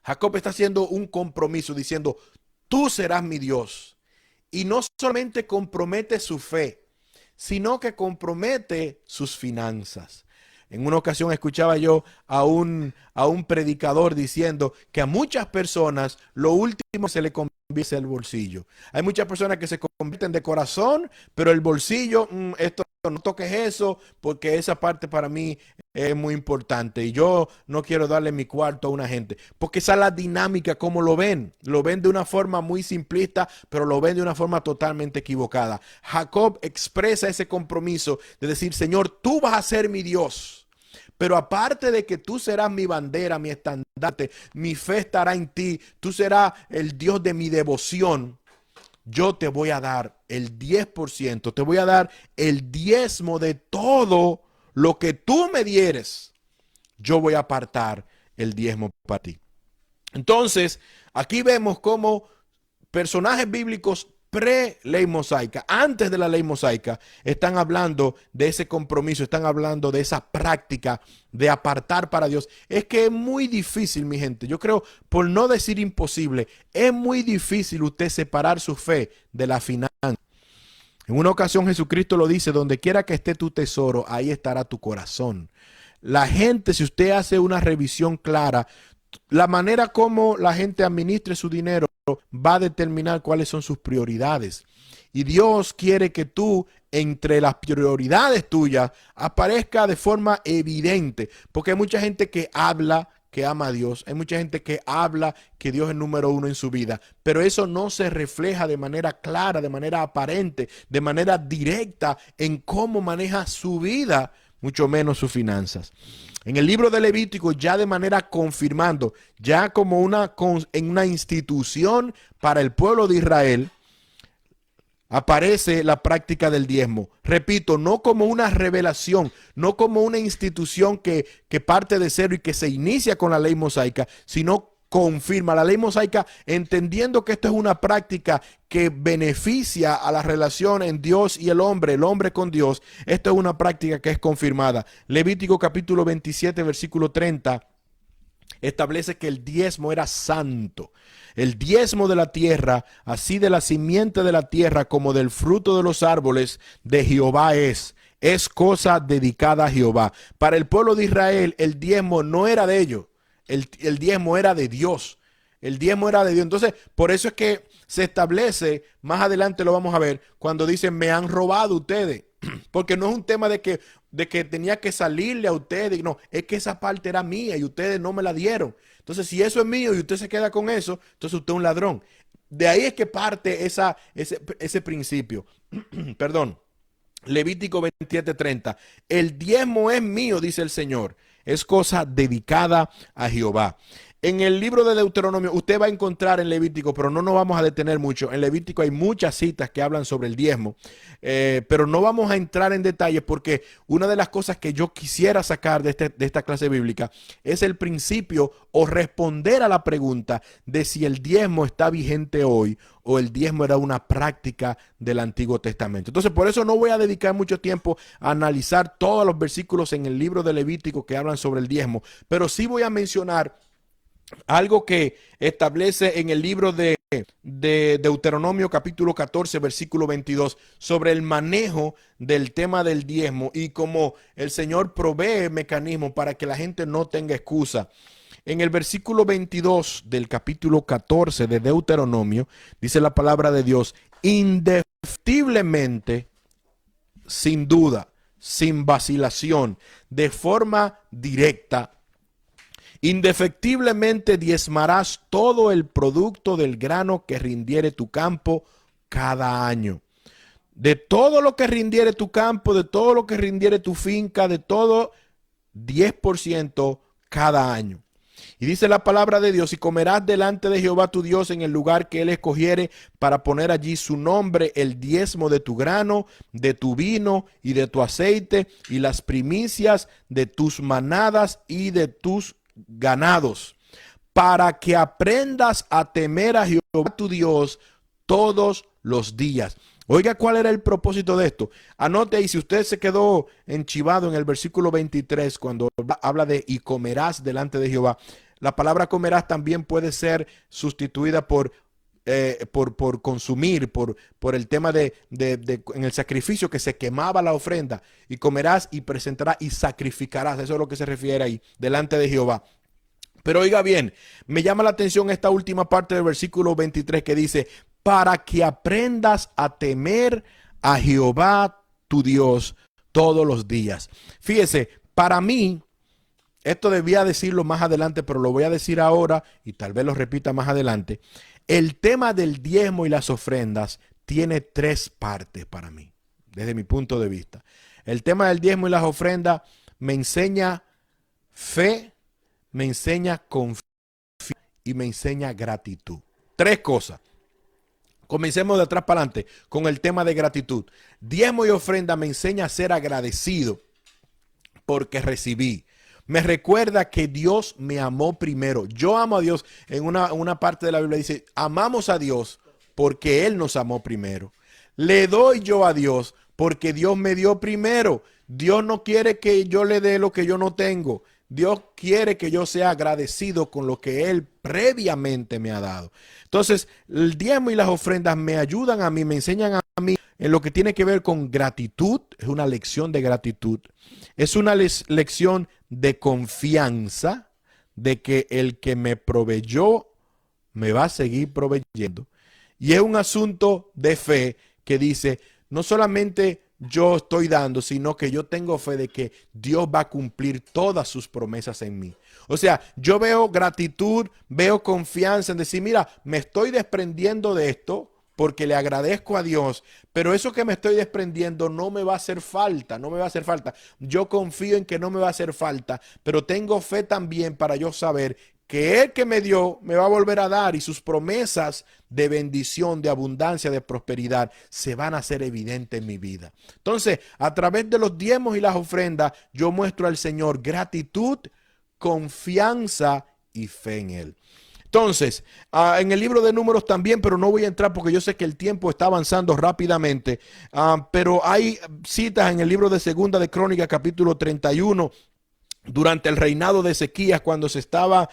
Jacob está haciendo un compromiso diciendo, tú serás mi Dios. Y no solamente compromete su fe, sino que compromete sus finanzas. En una ocasión escuchaba yo a un predicador diciendo que a muchas personas lo último se le convierte el bolsillo. Hay muchas personas que se convierten de corazón, pero el bolsillo, esto no toques eso, porque esa parte para mí es muy importante y yo no quiero darle mi cuarto a una gente, porque esa es la dinámica como lo ven de una forma muy simplista, pero lo ven de una forma totalmente equivocada. Jacob expresa ese compromiso de decir, Señor, tú vas a ser mi Dios, pero aparte de que tú serás mi bandera, mi estandarte, mi fe estará en ti, tú serás el Dios de mi devoción. Yo te voy a dar el 10%, te voy a dar el diezmo de todo lo que tú me dieres. Yo voy a apartar el diezmo para ti. Entonces, aquí vemos cómo personajes bíblicos pre-ley mosaica, antes de la ley mosaica, están hablando de ese compromiso, están hablando de esa práctica de apartar para Dios. Es que es muy difícil, mi gente, yo creo, por no decir imposible, es muy difícil usted separar su fe de la finanza. En una ocasión Jesucristo lo dice, donde quiera que esté tu tesoro, ahí estará tu corazón. La gente, si usted hace una revisión clara, la manera como la gente administre su dinero va a determinar cuáles son sus prioridades. Y Dios quiere que tú, entre las prioridades tuyas, aparezca de forma evidente. Porque hay mucha gente que habla que ama a Dios. Hay mucha gente que habla que Dios es número uno en su vida. Pero eso no se refleja de manera clara, de manera aparente, de manera directa en cómo maneja su vida, mucho menos sus finanzas. En el libro de Levítico, ya de manera confirmando, ya como en una institución para el pueblo de Israel, aparece la práctica del diezmo. Repito, no como una revelación, no como una institución que parte de cero y que se inicia con la ley mosaica, sino confirma la ley mosaica, entendiendo que esto es una práctica que beneficia a la relación en Dios y el hombre con Dios. Esto es una práctica que es confirmada. Levítico capítulo 27, versículo 30, establece que el diezmo era santo. El diezmo de la tierra, así de la simiente de la tierra como del fruto de los árboles, de Jehová es cosa dedicada a Jehová. Para el pueblo de Israel, el diezmo no era de ellos. El diezmo era de Dios. El diezmo era de Dios. Entonces, por eso es que se establece, más adelante lo vamos a ver, cuando dicen, me han robado ustedes. Porque no es un tema de que tenía que salirle a ustedes. No, es que esa parte era mía y ustedes no me la dieron. Entonces, si eso es mío y usted se queda con eso, entonces usted es un ladrón. De ahí es que parte ese principio. Perdón. Levítico 27:30. El diezmo es mío, dice el Señor. Es cosa dedicada a Jehová. En el libro de Deuteronomio, usted va a encontrar en Levítico, pero no nos vamos a detener mucho. En Levítico hay muchas citas que hablan sobre el diezmo, pero no vamos a entrar en detalles porque una de las cosas que yo quisiera sacar de esta clase bíblica es el principio o responder a la pregunta de si el diezmo está vigente hoy o el diezmo era una práctica del Antiguo Testamento. Entonces, por eso no voy a dedicar mucho tiempo a analizar todos los versículos en el libro de Levítico que hablan sobre el diezmo, pero sí voy a mencionar algo que establece en el libro de Deuteronomio capítulo 14 versículo 22 sobre el manejo del tema del diezmo y cómo el Señor provee mecanismos para que la gente no tenga excusa. En el versículo 22 del capítulo 14 de Deuteronomio dice la palabra de Dios: indefectiblemente, sin duda, sin vacilación, de forma directa, indefectiblemente diezmarás todo el producto del grano que rindiere tu campo cada año. De todo lo que rindiere tu campo, de todo lo que rindiere tu finca, de todo, 10% cada año. Y dice la palabra de Dios: y comerás delante de Jehová tu Dios en el lugar que él escogiere para poner allí su nombre, el diezmo de tu grano, de tu vino y de tu aceite, y las primicias de tus manadas y de tus ganados, para que aprendas a temer a Jehová tu Dios todos los días. Oiga, ¿cuál era el propósito de esto? Anote ahí, si usted se quedó enchivado en el versículo 23, cuando habla de y comerás delante de Jehová, la palabra comerás también puede ser sustituida por consumir, por el tema en el sacrificio que se quemaba la ofrenda, y comerás y presentarás y sacrificarás. Eso es lo que se refiere ahí, delante de Jehová. Pero oiga bien, me llama la atención esta última parte del versículo 23 que dice: para que aprendas a temer a Jehová tu Dios todos los días. Fíjese, para mí, esto debía decirlo más adelante, pero lo voy a decir ahora y tal vez lo repita más adelante. El tema del diezmo y las ofrendas tiene tres partes para mí, desde mi punto de vista. El tema del diezmo y las ofrendas me enseña fe, me enseña confianza y me enseña gratitud. Tres cosas. Comencemos de atrás para adelante con el tema de gratitud. Diezmo y ofrenda me enseña a ser agradecido porque recibí. Me recuerda que Dios me amó primero. Yo amo a Dios. En una parte de la Biblia dice: amamos a Dios porque Él nos amó primero. Le doy yo a Dios porque Dios me dio primero. Dios no quiere que yo le dé lo que yo no tengo. Dios quiere que yo sea agradecido con lo que Él previamente me ha dado. Entonces, el diezmo y las ofrendas me ayudan a mí, me enseñan a mí en lo que tiene que ver con gratitud. Es una lección de gratitud. Es una lección de confianza de que el que me proveyó me va a seguir proveyendo. Y es un asunto de fe que dice: no solamente yo estoy dando, sino que yo tengo fe de que Dios va a cumplir todas sus promesas en mí. O sea, yo veo gratitud, veo confianza en decir: mira, me estoy desprendiendo de esto porque le agradezco a Dios, pero eso que me estoy desprendiendo no me va a hacer falta, no me va a hacer falta. Yo confío en que no me va a hacer falta, pero tengo fe también para yo saber que Él que me dio me va a volver a dar, y sus promesas de bendición, de abundancia, de prosperidad se van a hacer evidentes en mi vida. Entonces, a través de los diezmos y las ofrendas, yo muestro al Señor gratitud, confianza y fe en Él. Entonces, en el libro de Números también, pero no voy a entrar porque yo sé que el tiempo está avanzando rápidamente, pero hay citas en el libro de Segunda de Crónicas, capítulo 31, durante el reinado de Ezequías, cuando se estaba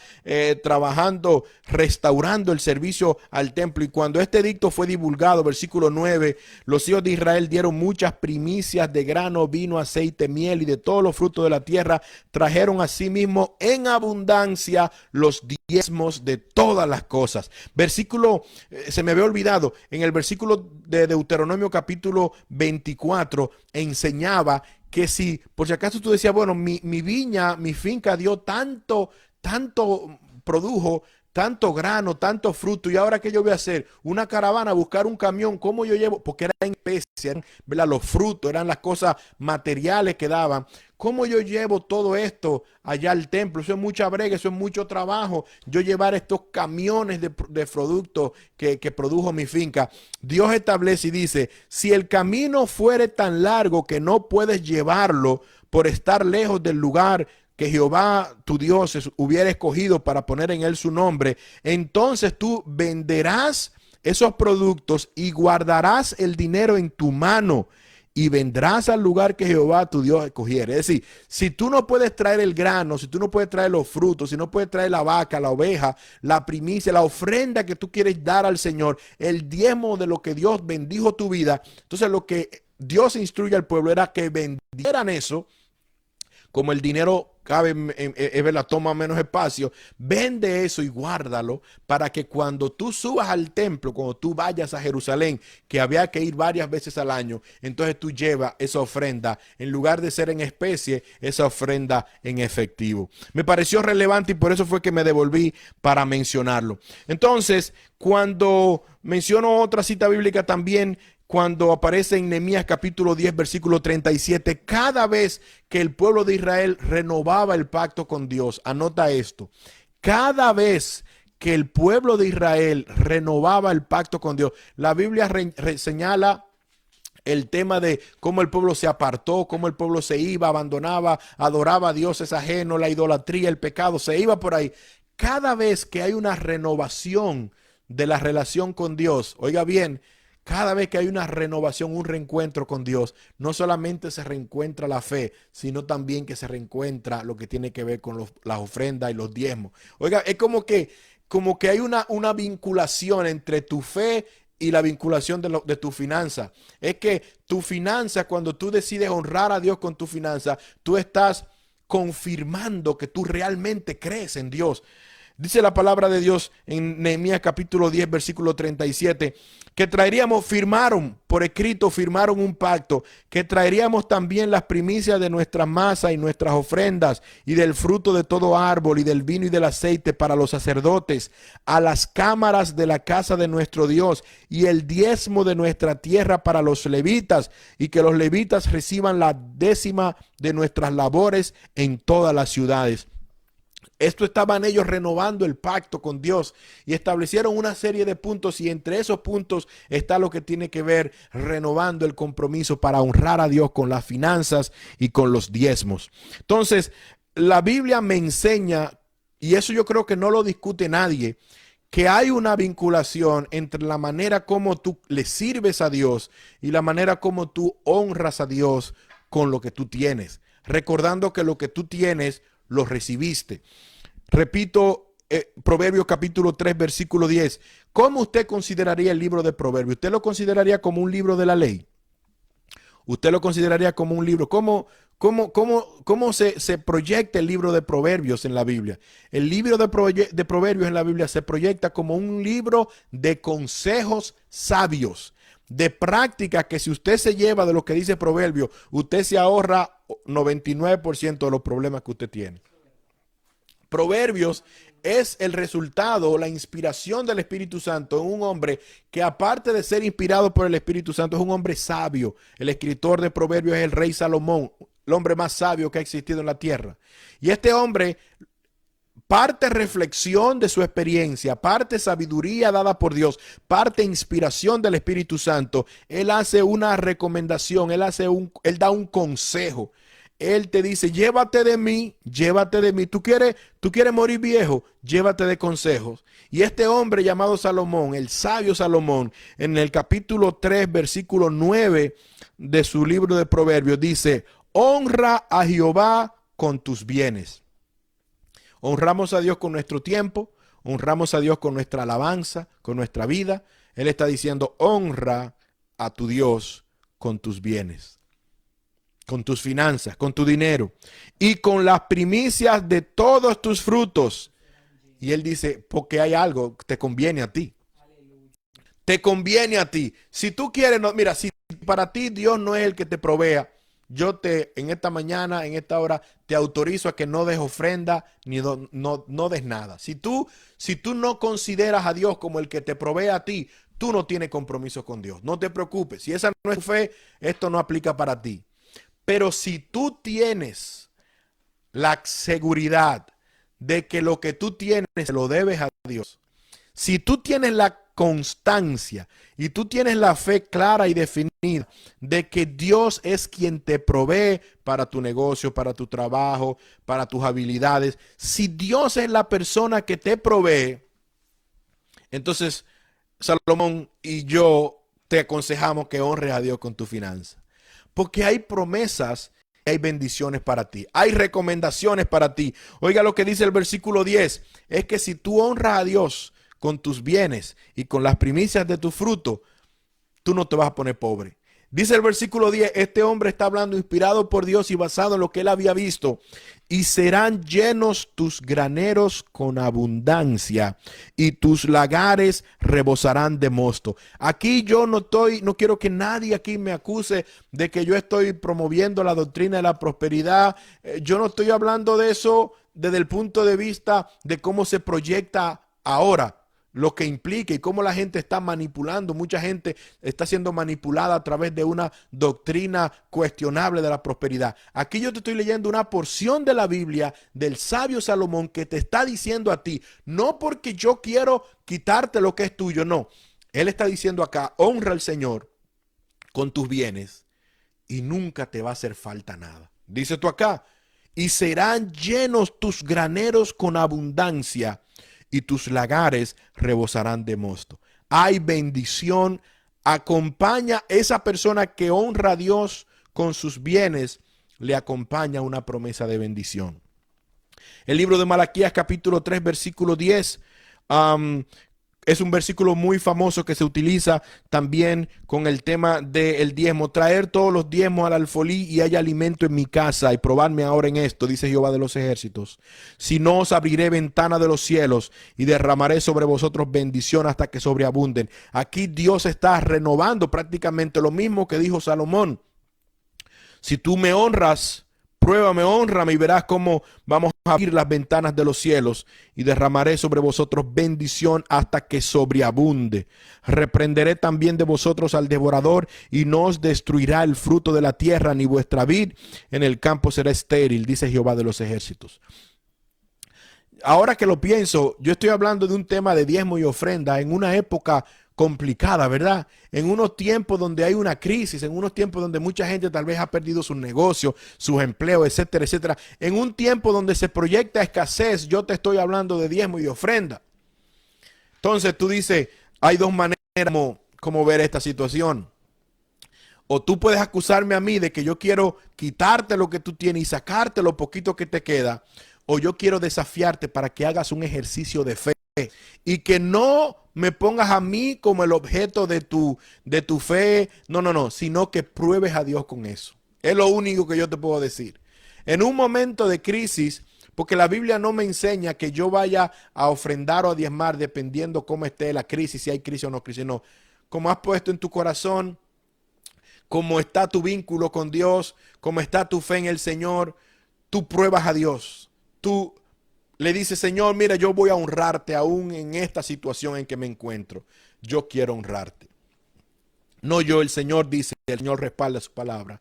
trabajando, restaurando el servicio al templo. Y cuando este edicto fue divulgado, versículo 9, los hijos de Israel dieron muchas primicias de grano, vino, aceite, miel y de todos los frutos de la tierra. Trajeron asimismo en abundancia los diezmos de todas las cosas. Versículo, se me había olvidado, en el versículo de Deuteronomio capítulo 24 enseñaba que si por si acaso tú decías: bueno, mi viña, mi finca dio tanto produjo tanto grano, tanto fruto, y ahora ¿qué yo voy a hacer? Una caravana, buscar un camión, ¿cómo yo llevo? Porque era en especie, eran, ¿verdad? Los frutos, eran las cosas materiales que daban. ¿Cómo yo llevo todo esto allá al templo? Eso es mucha brega, eso es mucho trabajo. Yo llevar estos camiones de productos que produjo mi finca. Dios establece y dice, si el camino fuere tan largo que no puedes llevarlo por estar lejos del lugar que Jehová tu Dios hubiera escogido para poner en él su nombre, entonces tú venderás esos productos y guardarás el dinero en tu mano y vendrás al lugar que Jehová tu Dios escogiere. Es decir, si tú no puedes traer el grano, si tú no puedes traer los frutos, si no puedes traer la vaca, la oveja, la primicia, la ofrenda que tú quieres dar al Señor, el diezmo de lo que Dios bendijo tu vida, entonces lo que Dios instruye al pueblo era que vendieran eso. Como el dinero cabe, toma menos espacio, vende eso y guárdalo para que cuando tú subas al templo, cuando tú vayas a Jerusalén, que había que ir varias veces al año, entonces tú llevas esa ofrenda, en lugar de ser en especie, esa ofrenda en efectivo. Me pareció relevante y por eso fue que me devolví para mencionarlo. Entonces, cuando menciono otra cita bíblica también, cuando aparece en Nehemías capítulo 10, versículo 37, cada vez que el pueblo de Israel renovaba el pacto con Dios, anota esto, cada vez que el pueblo de Israel renovaba el pacto con Dios, la Biblia señala el tema de cómo el pueblo se apartó, cómo el pueblo se iba, abandonaba, adoraba a dioses ajenos, la idolatría, el pecado, se iba por ahí. Cada vez que hay una renovación de la relación con Dios, oiga bien, cada vez que hay una renovación, un reencuentro con Dios, no solamente se reencuentra la fe, sino también que se reencuentra lo que tiene que ver con las ofrendas y los diezmos. Oiga, es como que hay una vinculación entre tu fe y la vinculación de tu finanza. Es que tu finanza, cuando tú decides honrar a Dios con tu finanza, tú estás confirmando que tú realmente crees en Dios. Dice la palabra de Dios en Nehemías capítulo 10, versículo 37, que firmaron por escrito, firmaron un pacto, que traeríamos también las primicias de nuestra masa y nuestras ofrendas y del fruto de todo árbol y del vino y del aceite para los sacerdotes, a las cámaras de la casa de nuestro Dios y el diezmo de nuestra tierra para los levitas, y que los levitas reciban la décima de nuestras labores en todas las ciudades. Esto estaban ellos renovando el pacto con Dios y establecieron una serie de puntos, y entre esos puntos está lo que tiene que ver renovando el compromiso para honrar a Dios con las finanzas y con los diezmos. Entonces, la Biblia me enseña, y eso yo creo que no lo discute nadie, que hay una vinculación entre la manera como tú le sirves a Dios y la manera como tú honras a Dios con lo que tú tienes, recordando que lo que tú tienes lo recibiste. Repito, Proverbios capítulo 3, versículo 10. ¿Cómo usted consideraría el libro de Proverbios? ¿Usted lo consideraría como un libro de la ley? ¿Usted lo consideraría como un libro? ¿Cómo se proyecta el libro de Proverbios en la Biblia? El libro de Proverbios en la Biblia se proyecta como un libro de consejos sabios, de práctica que si usted se lleva de lo que dice Proverbios, usted se ahorra 99% de los problemas que usted tiene. Proverbios es el resultado, la inspiración del Espíritu Santo en un hombre que, aparte de ser inspirado por el Espíritu Santo, es un hombre sabio. El escritor de Proverbios es el rey Salomón, el hombre más sabio que ha existido en la tierra. Y este hombre, parte reflexión de su experiencia, parte sabiduría dada por Dios, parte inspiración del Espíritu Santo. Él hace una recomendación, él da un consejo. Él te dice, llévate de mí, llévate de mí. ¿Tú quieres morir viejo? Llévate de consejos. Y este hombre llamado Salomón, el sabio Salomón, en el capítulo 3, versículo 9 de su libro de Proverbios, dice, honra a Jehová con tus bienes. Honramos a Dios con nuestro tiempo, honramos a Dios con nuestra alabanza, con nuestra vida. Él está diciendo, honra a tu Dios con tus bienes, con tus finanzas, con tu dinero y con las primicias de todos tus frutos. Y él dice, porque hay algo que te conviene a ti. Te conviene a ti. Si tú quieres, no, mira, si para ti Dios no es el que te provea, en esta mañana, en esta hora, te autorizo a que no des ofrenda ni no des nada. Si tú no consideras a Dios como el que te provee a ti, tú no tienes compromiso con Dios. No te preocupes. Si esa no es tu fe, esto no aplica para ti. Pero si tú tienes la seguridad de que lo que tú tienes se lo debes a Dios, si tú tienes la constancia y tú tienes la fe clara y definida de que Dios es quien te provee para tu negocio, para tu trabajo, para tus habilidades, si Dios es la persona que te provee, entonces Salomón y yo te aconsejamos que honres a Dios con tu finanza, porque hay promesas, hay bendiciones para ti, hay recomendaciones para ti. Oiga lo que dice el versículo 10, es que si tú honras a Dios con tus bienes y con las primicias de tu fruto, tú no te vas a poner pobre. Dice el versículo 10, este hombre está hablando inspirado por Dios y basado en lo que él había visto. Y serán llenos tus graneros con abundancia y tus lagares rebosarán de mosto. Aquí yo no quiero que nadie aquí me acuse de que yo estoy promoviendo la doctrina de la prosperidad. Yo no estoy hablando de eso desde el punto de vista de cómo se proyecta ahora, lo que implica y cómo la gente está manipulando. Mucha gente está siendo manipulada a través de una doctrina cuestionable de la prosperidad. Aquí yo te estoy leyendo una porción de la Biblia del sabio Salomón que te está diciendo a ti, no porque yo quiero quitarte lo que es tuyo, no. Él está diciendo acá, honra al Señor con tus bienes y nunca te va a hacer falta nada. Dice tú acá, y serán llenos tus graneros con abundancia y tus lagares rebosarán de mosto. Hay bendición. Acompaña esa persona que honra a Dios con sus bienes, le acompaña una promesa de bendición. El libro de Malaquías capítulo 3 versículo 10 es un versículo muy famoso que se utiliza también con el tema del diezmo. Traer todos los diezmos al alfolí y haya alimento en mi casa, y probarme ahora en esto, dice Jehová de los ejércitos. Si no, os abriré ventana de los cielos y derramaré sobre vosotros bendición hasta que sobreabunden. Aquí Dios está renovando prácticamente lo mismo que dijo Salomón. Si tú me honras, pruébame, hónrame y verás cómo vamos a abrir las ventanas de los cielos y derramaré sobre vosotros bendición hasta que sobreabunde. Reprenderé también de vosotros al devorador y no os destruirá el fruto de la tierra, ni vuestra vid en el campo será estéril, dice Jehová de los ejércitos. Ahora que lo pienso, yo estoy hablando de un tema de diezmo y ofrenda en una época complicada, ¿verdad? En unos tiempos donde hay una crisis, en unos tiempos donde mucha gente tal vez ha perdido sus negocios, sus empleos, etcétera, etcétera. En un tiempo donde se proyecta escasez, yo te estoy hablando de diezmo y de ofrenda. Entonces tú dices, hay dos maneras como ver esta situación. O tú puedes acusarme a mí de que yo quiero quitarte lo que tú tienes y sacarte lo poquito que te queda, o yo quiero desafiarte para que hagas un ejercicio de fe y que no me pongas a mí como el objeto de tu fe, no, sino que pruebes a Dios con eso. Es lo único que yo te puedo decir. En un momento de crisis, porque la Biblia no me enseña que yo vaya a ofrendar o a diezmar dependiendo cómo esté la crisis, si hay crisis o no crisis, no. Como has puesto en tu corazón, cómo está tu vínculo con Dios, cómo está tu fe en el Señor, tú pruebas a Dios. Tú le dices, Señor, mira, yo voy a honrarte aún en esta situación en que me encuentro. Yo quiero honrarte. No yo, el Señor dice, el Señor respalda su palabra.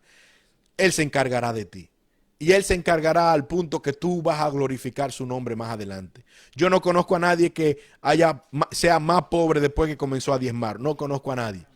Él se encargará de ti. Y Él se encargará al punto que tú vas a glorificar su nombre más adelante. Yo no conozco a nadie que sea más pobre después que comenzó a diezmar. No conozco a nadie.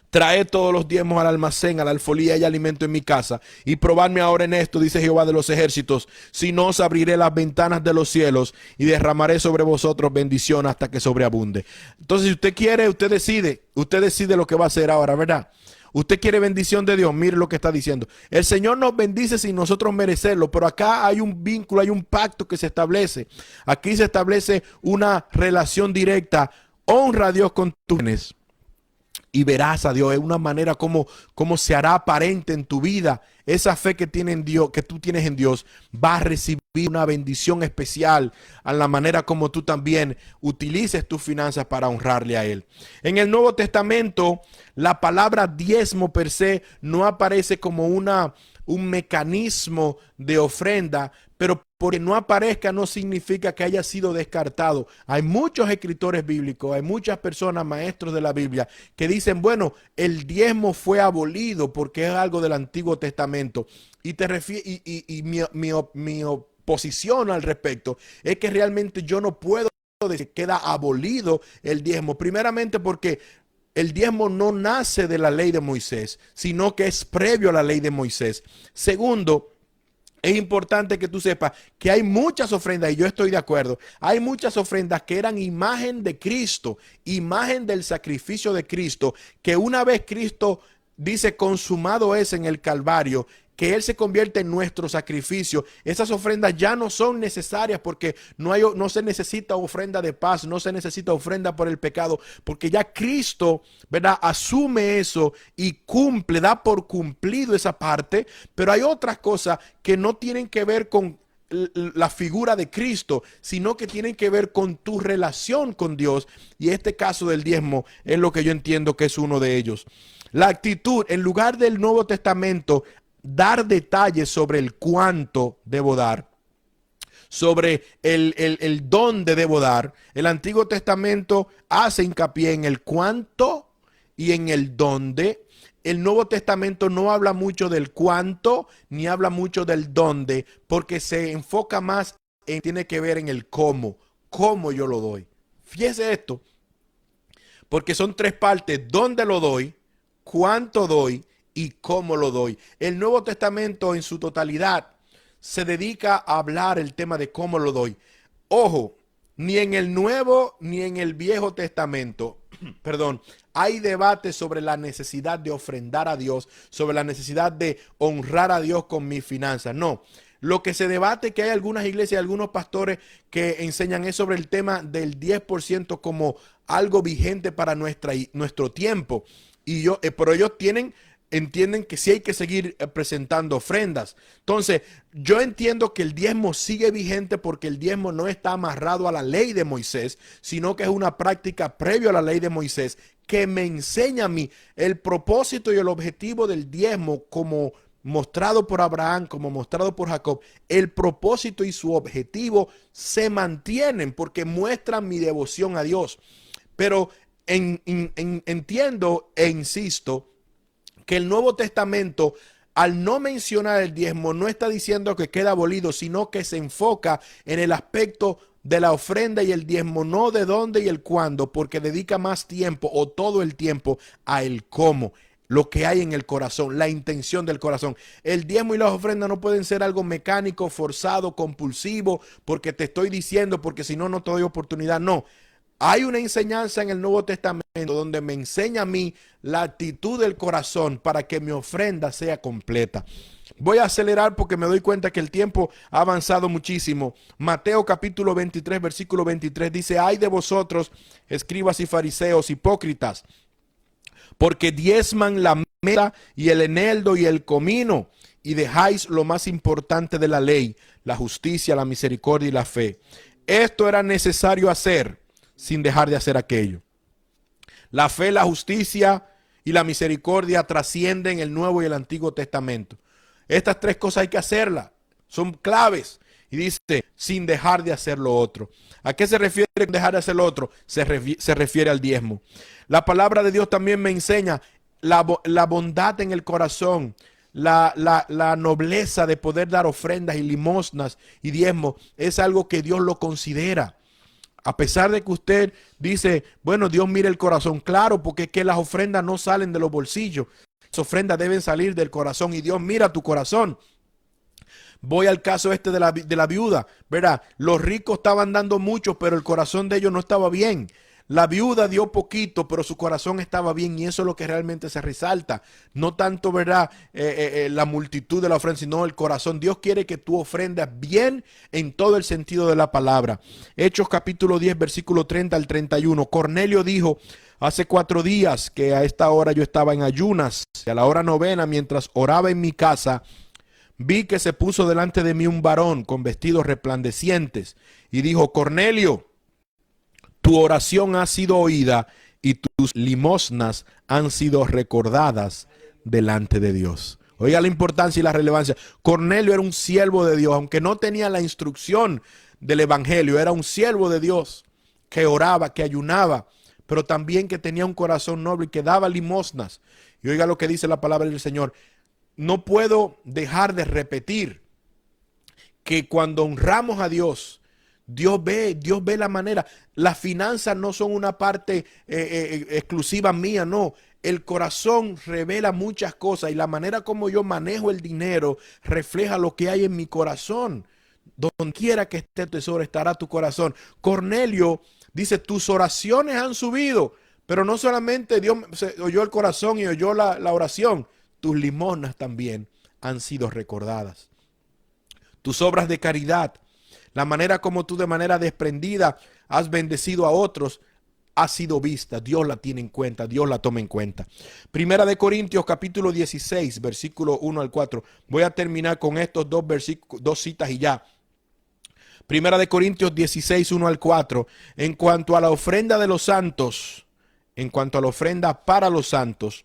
Traed todos los diezmos al almacén, a la alfolía y alimento en mi casa, y probadme ahora en esto, dice Jehová de los ejércitos, si no os abriré las ventanas de los cielos y derramaré sobre vosotros bendición hasta que sobreabunde. Entonces, si usted quiere, usted decide lo que va a hacer ahora, ¿verdad? Usted quiere bendición de Dios, mire lo que está diciendo. El Señor nos bendice sin nosotros merecerlo, pero acá hay un vínculo, hay un pacto que se establece. Aquí se establece una relación directa. Honra a Dios con tus bienes y verás a Dios. Es una manera como se hará aparente en tu vida. Esa fe que tiene en Dios, que tú tienes en Dios, va a recibir una bendición especial a la manera como tú también utilices tus finanzas para honrarle a Él. En el Nuevo Testamento, la palabra diezmo per se no aparece como un mecanismo de ofrenda, pero porque no aparezca no significa que haya sido descartado. Hay muchos escritores bíblicos, hay muchas personas, maestros de la Biblia, que dicen, bueno, el diezmo fue abolido porque es algo del Antiguo Testamento. Y mi oposición al respecto es que realmente yo no puedo decir que queda abolido el diezmo. Primeramente porque el diezmo no nace de la ley de Moisés, sino que es previo a la ley de Moisés. Segundo, es importante que tú sepas que hay muchas ofrendas, y yo estoy de acuerdo, hay muchas ofrendas que eran imagen de Cristo, imagen del sacrificio de Cristo, que una vez Cristo dice consumado es en el Calvario, que Él se convierte en nuestro sacrificio. Esas ofrendas ya no son necesarias porque no se necesita ofrenda de paz, no se necesita ofrenda por el pecado, porque ya Cristo, ¿verdad?, asume eso y cumple, da por cumplido esa parte. Pero hay otras cosas que no tienen que ver con la figura de Cristo, sino que tienen que ver con tu relación con Dios. Y este caso del diezmo es lo que yo entiendo que es uno de ellos. La actitud, en lugar del Nuevo Testamento dar detalles sobre el cuánto debo dar, sobre el dónde debo dar, el Antiguo Testamento hace hincapié en el cuánto y en el dónde. El Nuevo Testamento no habla mucho del cuánto ni habla mucho del dónde, porque se enfoca más en, tiene que ver en el cómo yo lo doy. Fíjese esto, porque son tres partes: dónde lo doy, cuánto doy y cómo lo doy. El Nuevo Testamento en su totalidad se dedica a hablar el tema de cómo lo doy. Ojo, ni en el Nuevo ni en el Viejo Testamento, perdón, hay debate sobre la necesidad de ofrendar a Dios, sobre la necesidad de honrar a Dios con mis finanzas. No, lo que se debate, que hay algunas iglesias, algunos pastores que enseñan, es sobre el tema del 10% como algo vigente para nuestro tiempo. Pero ellos entienden que sí hay que seguir presentando ofrendas. Entonces, yo entiendo que el diezmo sigue vigente porque el diezmo no está amarrado a la ley de Moisés, sino que es una práctica previa a la ley de Moisés que me enseña a mí el propósito y el objetivo del diezmo, como mostrado por Abraham, como mostrado por Jacob. El propósito y su objetivo se mantienen porque muestran mi devoción a Dios. Pero entiendo e insisto que el Nuevo Testamento, al no mencionar el diezmo, no está diciendo que queda abolido, sino que se enfoca en el aspecto de la ofrenda y el diezmo, no de dónde y el cuándo, porque dedica más tiempo o todo el tiempo a el cómo, lo que hay en el corazón, la intención del corazón. El diezmo y las ofrendas no pueden ser algo mecánico, forzado, compulsivo, porque te estoy diciendo, porque si no, no te doy oportunidad. No. Hay una enseñanza en el Nuevo Testamento donde me enseña a mí la actitud del corazón para que mi ofrenda sea completa. Voy a acelerar porque me doy cuenta que el tiempo ha avanzado muchísimo. Mateo capítulo 23, versículo 23 dice: ay de vosotros, escribas y fariseos, hipócritas, porque diezman la menta y el eneldo y el comino, y dejáis lo más importante de la ley, la justicia, la misericordia y la fe. Esto era necesario hacer sin dejar de hacer aquello. La fe, la justicia y la misericordia trascienden el Nuevo y el Antiguo Testamento. Estas tres cosas hay que hacerlas, son claves. Y dice, sin dejar de hacer lo otro. ¿A qué se refiere con dejar de hacer lo otro? Se refiere al diezmo. La palabra de Dios también me enseña la bondad en el corazón, la nobleza de poder dar ofrendas y limosnas y diezmo. Es algo que Dios lo considera. A pesar de que usted dice, bueno, Dios mira el corazón, claro, porque es que las ofrendas no salen de los bolsillos. Las ofrendas deben salir del corazón y Dios mira tu corazón. Voy al caso de la viuda, ¿verdad? Los ricos estaban dando mucho, pero el corazón de ellos no estaba bien. La viuda dio poquito, pero su corazón estaba bien, y eso es lo que realmente se resalta. No tanto, ¿verdad?, la multitud de la ofrenda, sino el corazón. Dios quiere que tú ofrendas bien en todo el sentido de la palabra. Hechos capítulo 10, versículo 30 al 31. Cornelio dijo: Hace 4 días que a esta hora yo estaba en ayunas, y a la hora novena, mientras oraba en mi casa, vi que se puso delante de mí un varón con vestidos resplandecientes y dijo: Cornelio, tu oración ha sido oída y tus limosnas han sido recordadas delante de Dios. Oiga la importancia y la relevancia. Cornelio era un siervo de Dios, aunque no tenía la instrucción del evangelio, era un siervo de Dios que oraba, que ayunaba, pero también que tenía un corazón noble y que daba limosnas. Y oiga lo que dice la palabra del Señor. No puedo dejar de repetir que cuando honramos a Dios, Dios ve la manera. Las finanzas no son una parte exclusiva mía, no. El corazón revela muchas cosas y la manera como yo manejo el dinero refleja lo que hay en mi corazón. Donde quiera que esté tu tesoro, estará tu corazón. Cornelio dice: tus oraciones han subido, pero no solamente Dios oyó el corazón y oyó la oración, tus limosnas también han sido recordadas. Tus obras de caridad, la manera como tú de manera desprendida has bendecido a otros, ha sido vista. Dios la tiene en cuenta, Dios la toma en cuenta. Primera de Corintios capítulo 16, versículo 1 al 4. Voy a terminar con estos dos citas y ya. Primera de Corintios 16, 1 al 4. En cuanto a la ofrenda de los santos, en cuanto a la ofrenda para los santos,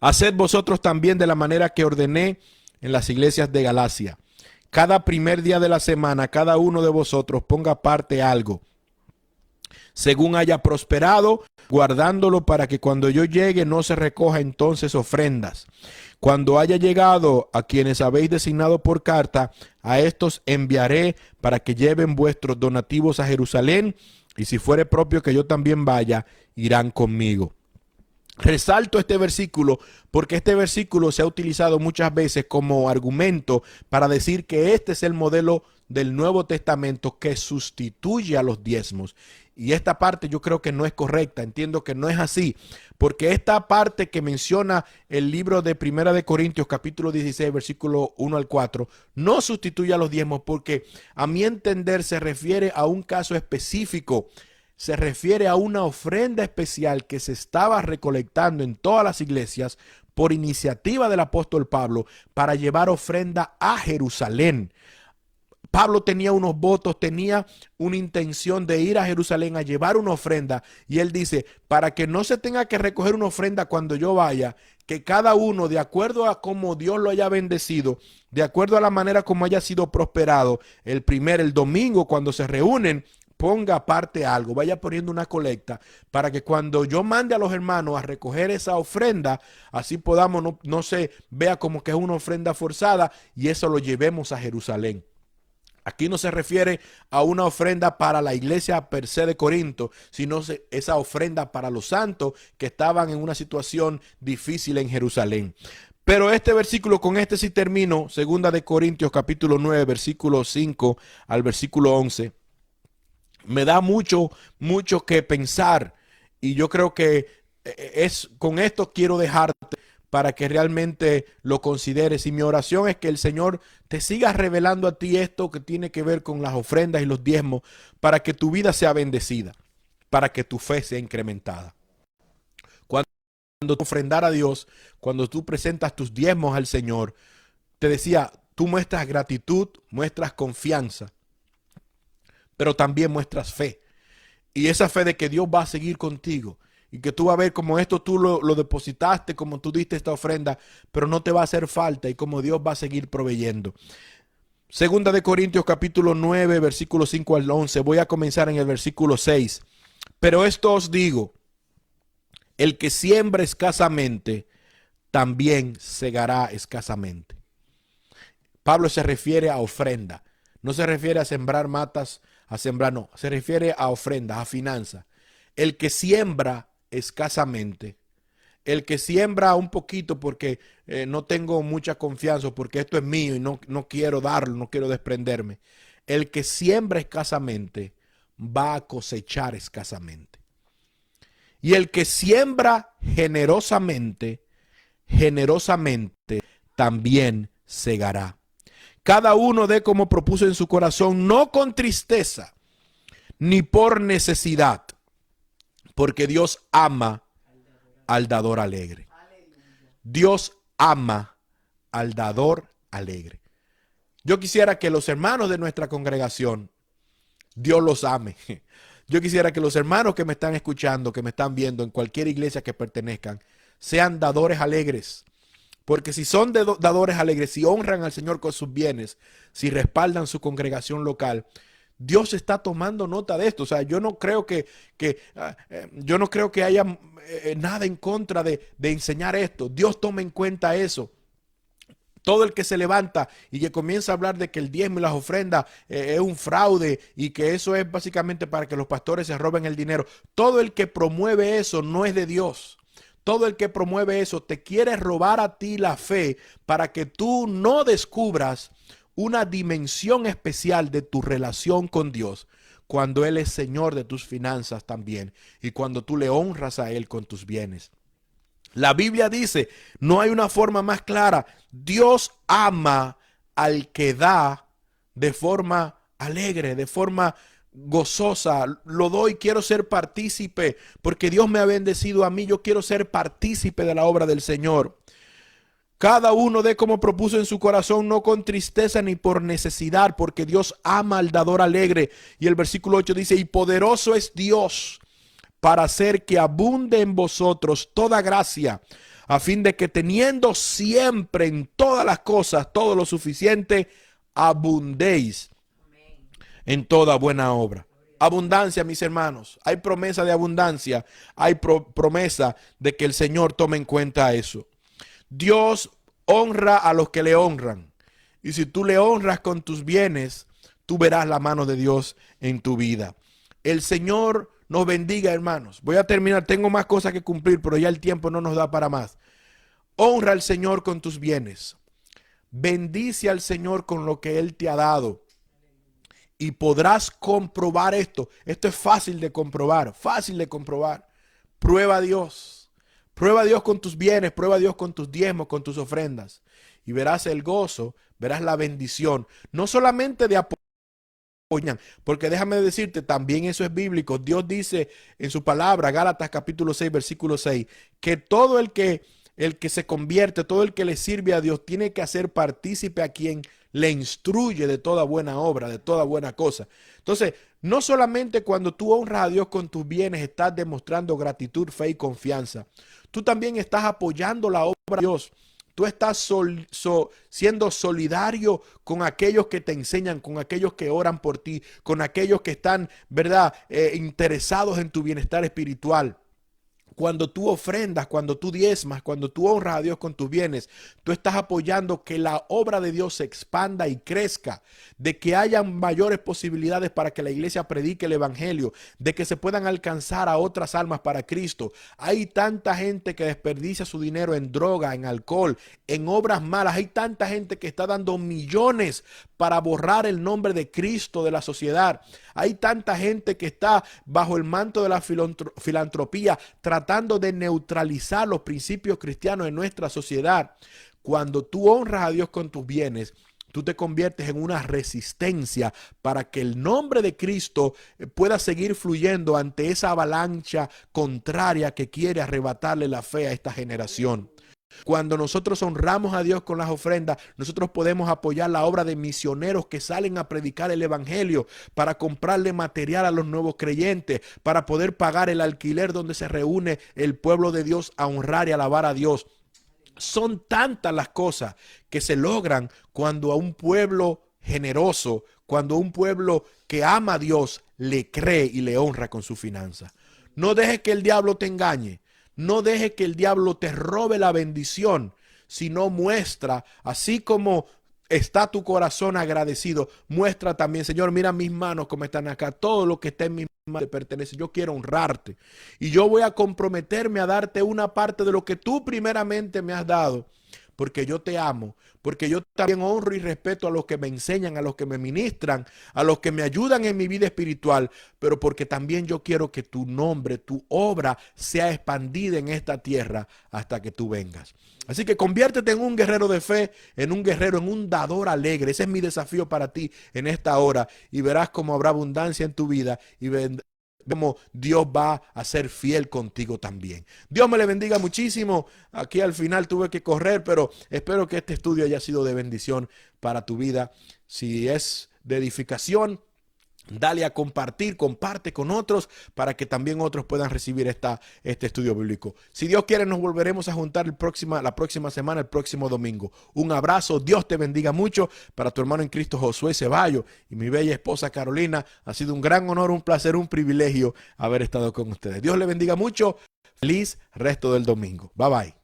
haced vosotros también de la manera que ordené en las iglesias de Galacia. Cada primer día de la semana, cada uno de vosotros ponga aparte algo, según haya prosperado, guardándolo para que cuando yo llegue no se recoja entonces ofrendas. Cuando haya llegado a quienes habéis designado por carta, a estos enviaré para que lleven vuestros donativos a Jerusalén, y si fuere propio que yo también vaya, irán conmigo. Resalto este versículo porque este versículo se ha utilizado muchas veces como argumento para decir que este es el modelo del Nuevo Testamento que sustituye a los diezmos. Y esta parte yo creo que no es correcta, entiendo que no es así, porque esta parte que menciona el libro de Primera de Corintios capítulo 16 versículo 1 al 4 no sustituye a los diezmos, porque a mi entender se refiere a un caso específico. Se refiere a una ofrenda especial que se estaba recolectando en todas las iglesias por iniciativa del apóstol Pablo para llevar ofrenda a Jerusalén. Pablo tenía unos votos, tenía una intención de ir a Jerusalén a llevar una ofrenda, y él dice: para que no se tenga que recoger una ofrenda cuando yo vaya, que cada uno, de acuerdo a cómo Dios lo haya bendecido, de acuerdo a la manera como haya sido prosperado, el domingo cuando se reúnen, ponga aparte algo, vaya poniendo una colecta, para que cuando yo mande a los hermanos a recoger esa ofrenda, así podamos, no se vea como que es una ofrenda forzada, y eso lo llevemos a Jerusalén. Aquí no se refiere a una ofrenda para la iglesia per se de Corinto, sino esa ofrenda para los santos que estaban en una situación difícil en Jerusalén. Pero este versículo, con este sí termino, segunda de Corintios capítulo 9, versículo 5 al versículo 11. Me da mucho que pensar, y yo creo que con esto quiero dejarte para que realmente lo consideres. Y mi oración es que el Señor te siga revelando a ti esto que tiene que ver con las ofrendas y los diezmos, para que tu vida sea bendecida, para que tu fe sea incrementada. Cuando tú ofrendar a Dios, cuando tú presentas tus diezmos al Señor, te decía, tú muestras gratitud, muestras confianza, pero también muestras fe. Y esa fe de que Dios va a seguir contigo y que tú vas a ver como esto tú lo depositaste, como tú diste esta ofrenda, pero no te va a hacer falta, y como Dios va a seguir proveyendo. Segunda de Corintios capítulo 9, versículo 5 al 11. Voy a comenzar en el versículo 6. Pero esto os digo: el que siembra escasamente, también segará escasamente. Pablo se refiere a ofrenda. No se refiere a sembrar matas, a sembrar, no. Se refiere a ofrenda, a finanza. El que siembra escasamente, el que siembra un poquito porque no tengo mucha confianza, porque esto es mío y no quiero darlo, no quiero desprenderme. El que siembra escasamente va a cosechar escasamente. Y el que siembra generosamente, generosamente también segará. Cada uno dé como propuso en su corazón, no con tristeza, ni por necesidad, Porque Dios ama al dador alegre. Dios ama al dador alegre. Yo quisiera que los hermanos de nuestra congregación, Dios los ame. Yo quisiera que los hermanos que me están escuchando, que me están viendo en cualquier iglesia que pertenezcan, sean dadores alegres. Porque si son dadores alegres, si honran al Señor con sus bienes, si respaldan su congregación local, Dios está tomando nota de esto. O sea, yo no creo yo no creo que haya nada en contra de enseñar esto. Dios toma en cuenta eso. Todo el que se levanta y que comienza a hablar de que el diezmo y las ofrendas es un fraude y que eso es básicamente para que los pastores se roben el dinero. Todo el que promueve eso no es de Dios. Todo el que promueve eso te quiere robar a ti la fe para que tú no descubras una dimensión especial de tu relación con Dios cuando Él es Señor de tus finanzas también y cuando tú le honras a Él con tus bienes. La Biblia dice, no hay una forma más clara. Dios ama al que da de forma alegre, de forma gozosa. Lo doy, quiero ser partícipe, porque Dios me ha bendecido a mí. Yo quiero ser partícipe de la obra del Señor. Cada uno dé como propuso en su corazón, no con tristeza ni por necesidad, porque Dios ama al dador alegre. Y el versículo 8 dice, y poderoso es Dios para hacer que abunde en vosotros toda gracia, a fin de que teniendo siempre en todas las cosas todo lo suficiente, abundéis en toda buena obra. Abundancia, mis hermanos. Hay promesa de abundancia. Hay promesa de que el Señor tome en cuenta eso. Dios honra a los que le honran. Y si tú le honras con tus bienes, tú verás la mano de Dios en tu vida. El Señor nos bendiga, hermanos. Voy a terminar. Tengo más cosas que cumplir, pero ya el tiempo no nos da para más. Honra al Señor con tus bienes. Bendice al Señor con lo que Él te ha dado. Y podrás comprobar esto. Esto es fácil de comprobar. Fácil de comprobar. Prueba a Dios. Prueba a Dios con tus bienes. Prueba a Dios con tus diezmos, con tus ofrendas. Y verás el gozo. Verás la bendición. No solamente de apoyar. Porque déjame decirte, también eso es bíblico. Dios dice en su palabra, Gálatas capítulo 6, versículo 6, que todo el que se convierte, todo el que le sirve a Dios, tiene que hacer partícipe a quien le instruye de toda buena obra, de toda buena cosa. Entonces, no solamente cuando tú honras a Dios con tus bienes, estás demostrando gratitud, fe y confianza. Tú también estás apoyando la obra de Dios. Tú estás siendo solidario con aquellos que te enseñan, con aquellos que oran por ti, con aquellos que están, ¿verdad?, interesados en tu bienestar espiritual. Cuando tú ofrendas, cuando tú diezmas, cuando tú honras a Dios con tus bienes, tú estás apoyando que la obra de Dios se expanda y crezca, de que haya mayores posibilidades para que la iglesia predique el evangelio, de que se puedan alcanzar a otras almas para Cristo. Hay tanta gente que desperdicia su dinero en droga, en alcohol, en obras malas. Hay tanta gente que está dando millones para borrar el nombre de Cristo de la sociedad. Hay tanta gente que está bajo el manto de la filantropía tratando de neutralizar los principios cristianos en nuestra sociedad. Cuando tú honras a Dios con tus bienes, tú te conviertes en una resistencia para que el nombre de Cristo pueda seguir fluyendo ante esa avalancha contraria que quiere arrebatarle la fe a esta generación. Cuando nosotros honramos a Dios con las ofrendas, nosotros podemos apoyar la obra de misioneros que salen a predicar el evangelio, para comprarle material a los nuevos creyentes, para poder pagar el alquiler donde se reúne el pueblo de Dios a honrar y alabar a Dios. Son tantas las cosas que se logran cuando a un pueblo generoso, cuando a un pueblo que ama a Dios le cree y le honra con su finanza. No dejes que el diablo te engañe. No deje que el diablo te robe la bendición, sino muestra, así como está tu corazón agradecido, muestra también, Señor, mira mis manos como están acá, todo lo que está en mis manos te pertenece. Yo quiero honrarte y yo voy a comprometerme a darte una parte de lo que tú primeramente me has dado, porque yo te amo, porque yo también honro y respeto a los que me enseñan, a los que me ministran, a los que me ayudan en mi vida espiritual, pero porque también yo quiero que tu nombre, tu obra sea expandida en esta tierra hasta que tú vengas. Así que conviértete en un guerrero de fe, en un guerrero, en un dador alegre. Ese es mi desafío para ti en esta hora, y verás cómo habrá abundancia en tu vida y vemos Dios va a ser fiel contigo también. Dios me le bendiga muchísimo. Aquí al final tuve que correr, pero espero que este estudio haya sido de bendición para tu vida. Si es de edificación, dale a compartir, comparte con otros para que también otros puedan recibir este estudio bíblico. Si Dios quiere, nos volveremos a juntar la próxima semana, el próximo domingo. Un abrazo, Dios te bendiga mucho. Para tu hermano en Cristo, Josué Ceballos, y mi bella esposa Carolina, ha sido un gran honor, un placer, un privilegio haber estado con ustedes. Dios le bendiga mucho. Feliz resto del domingo. Bye bye.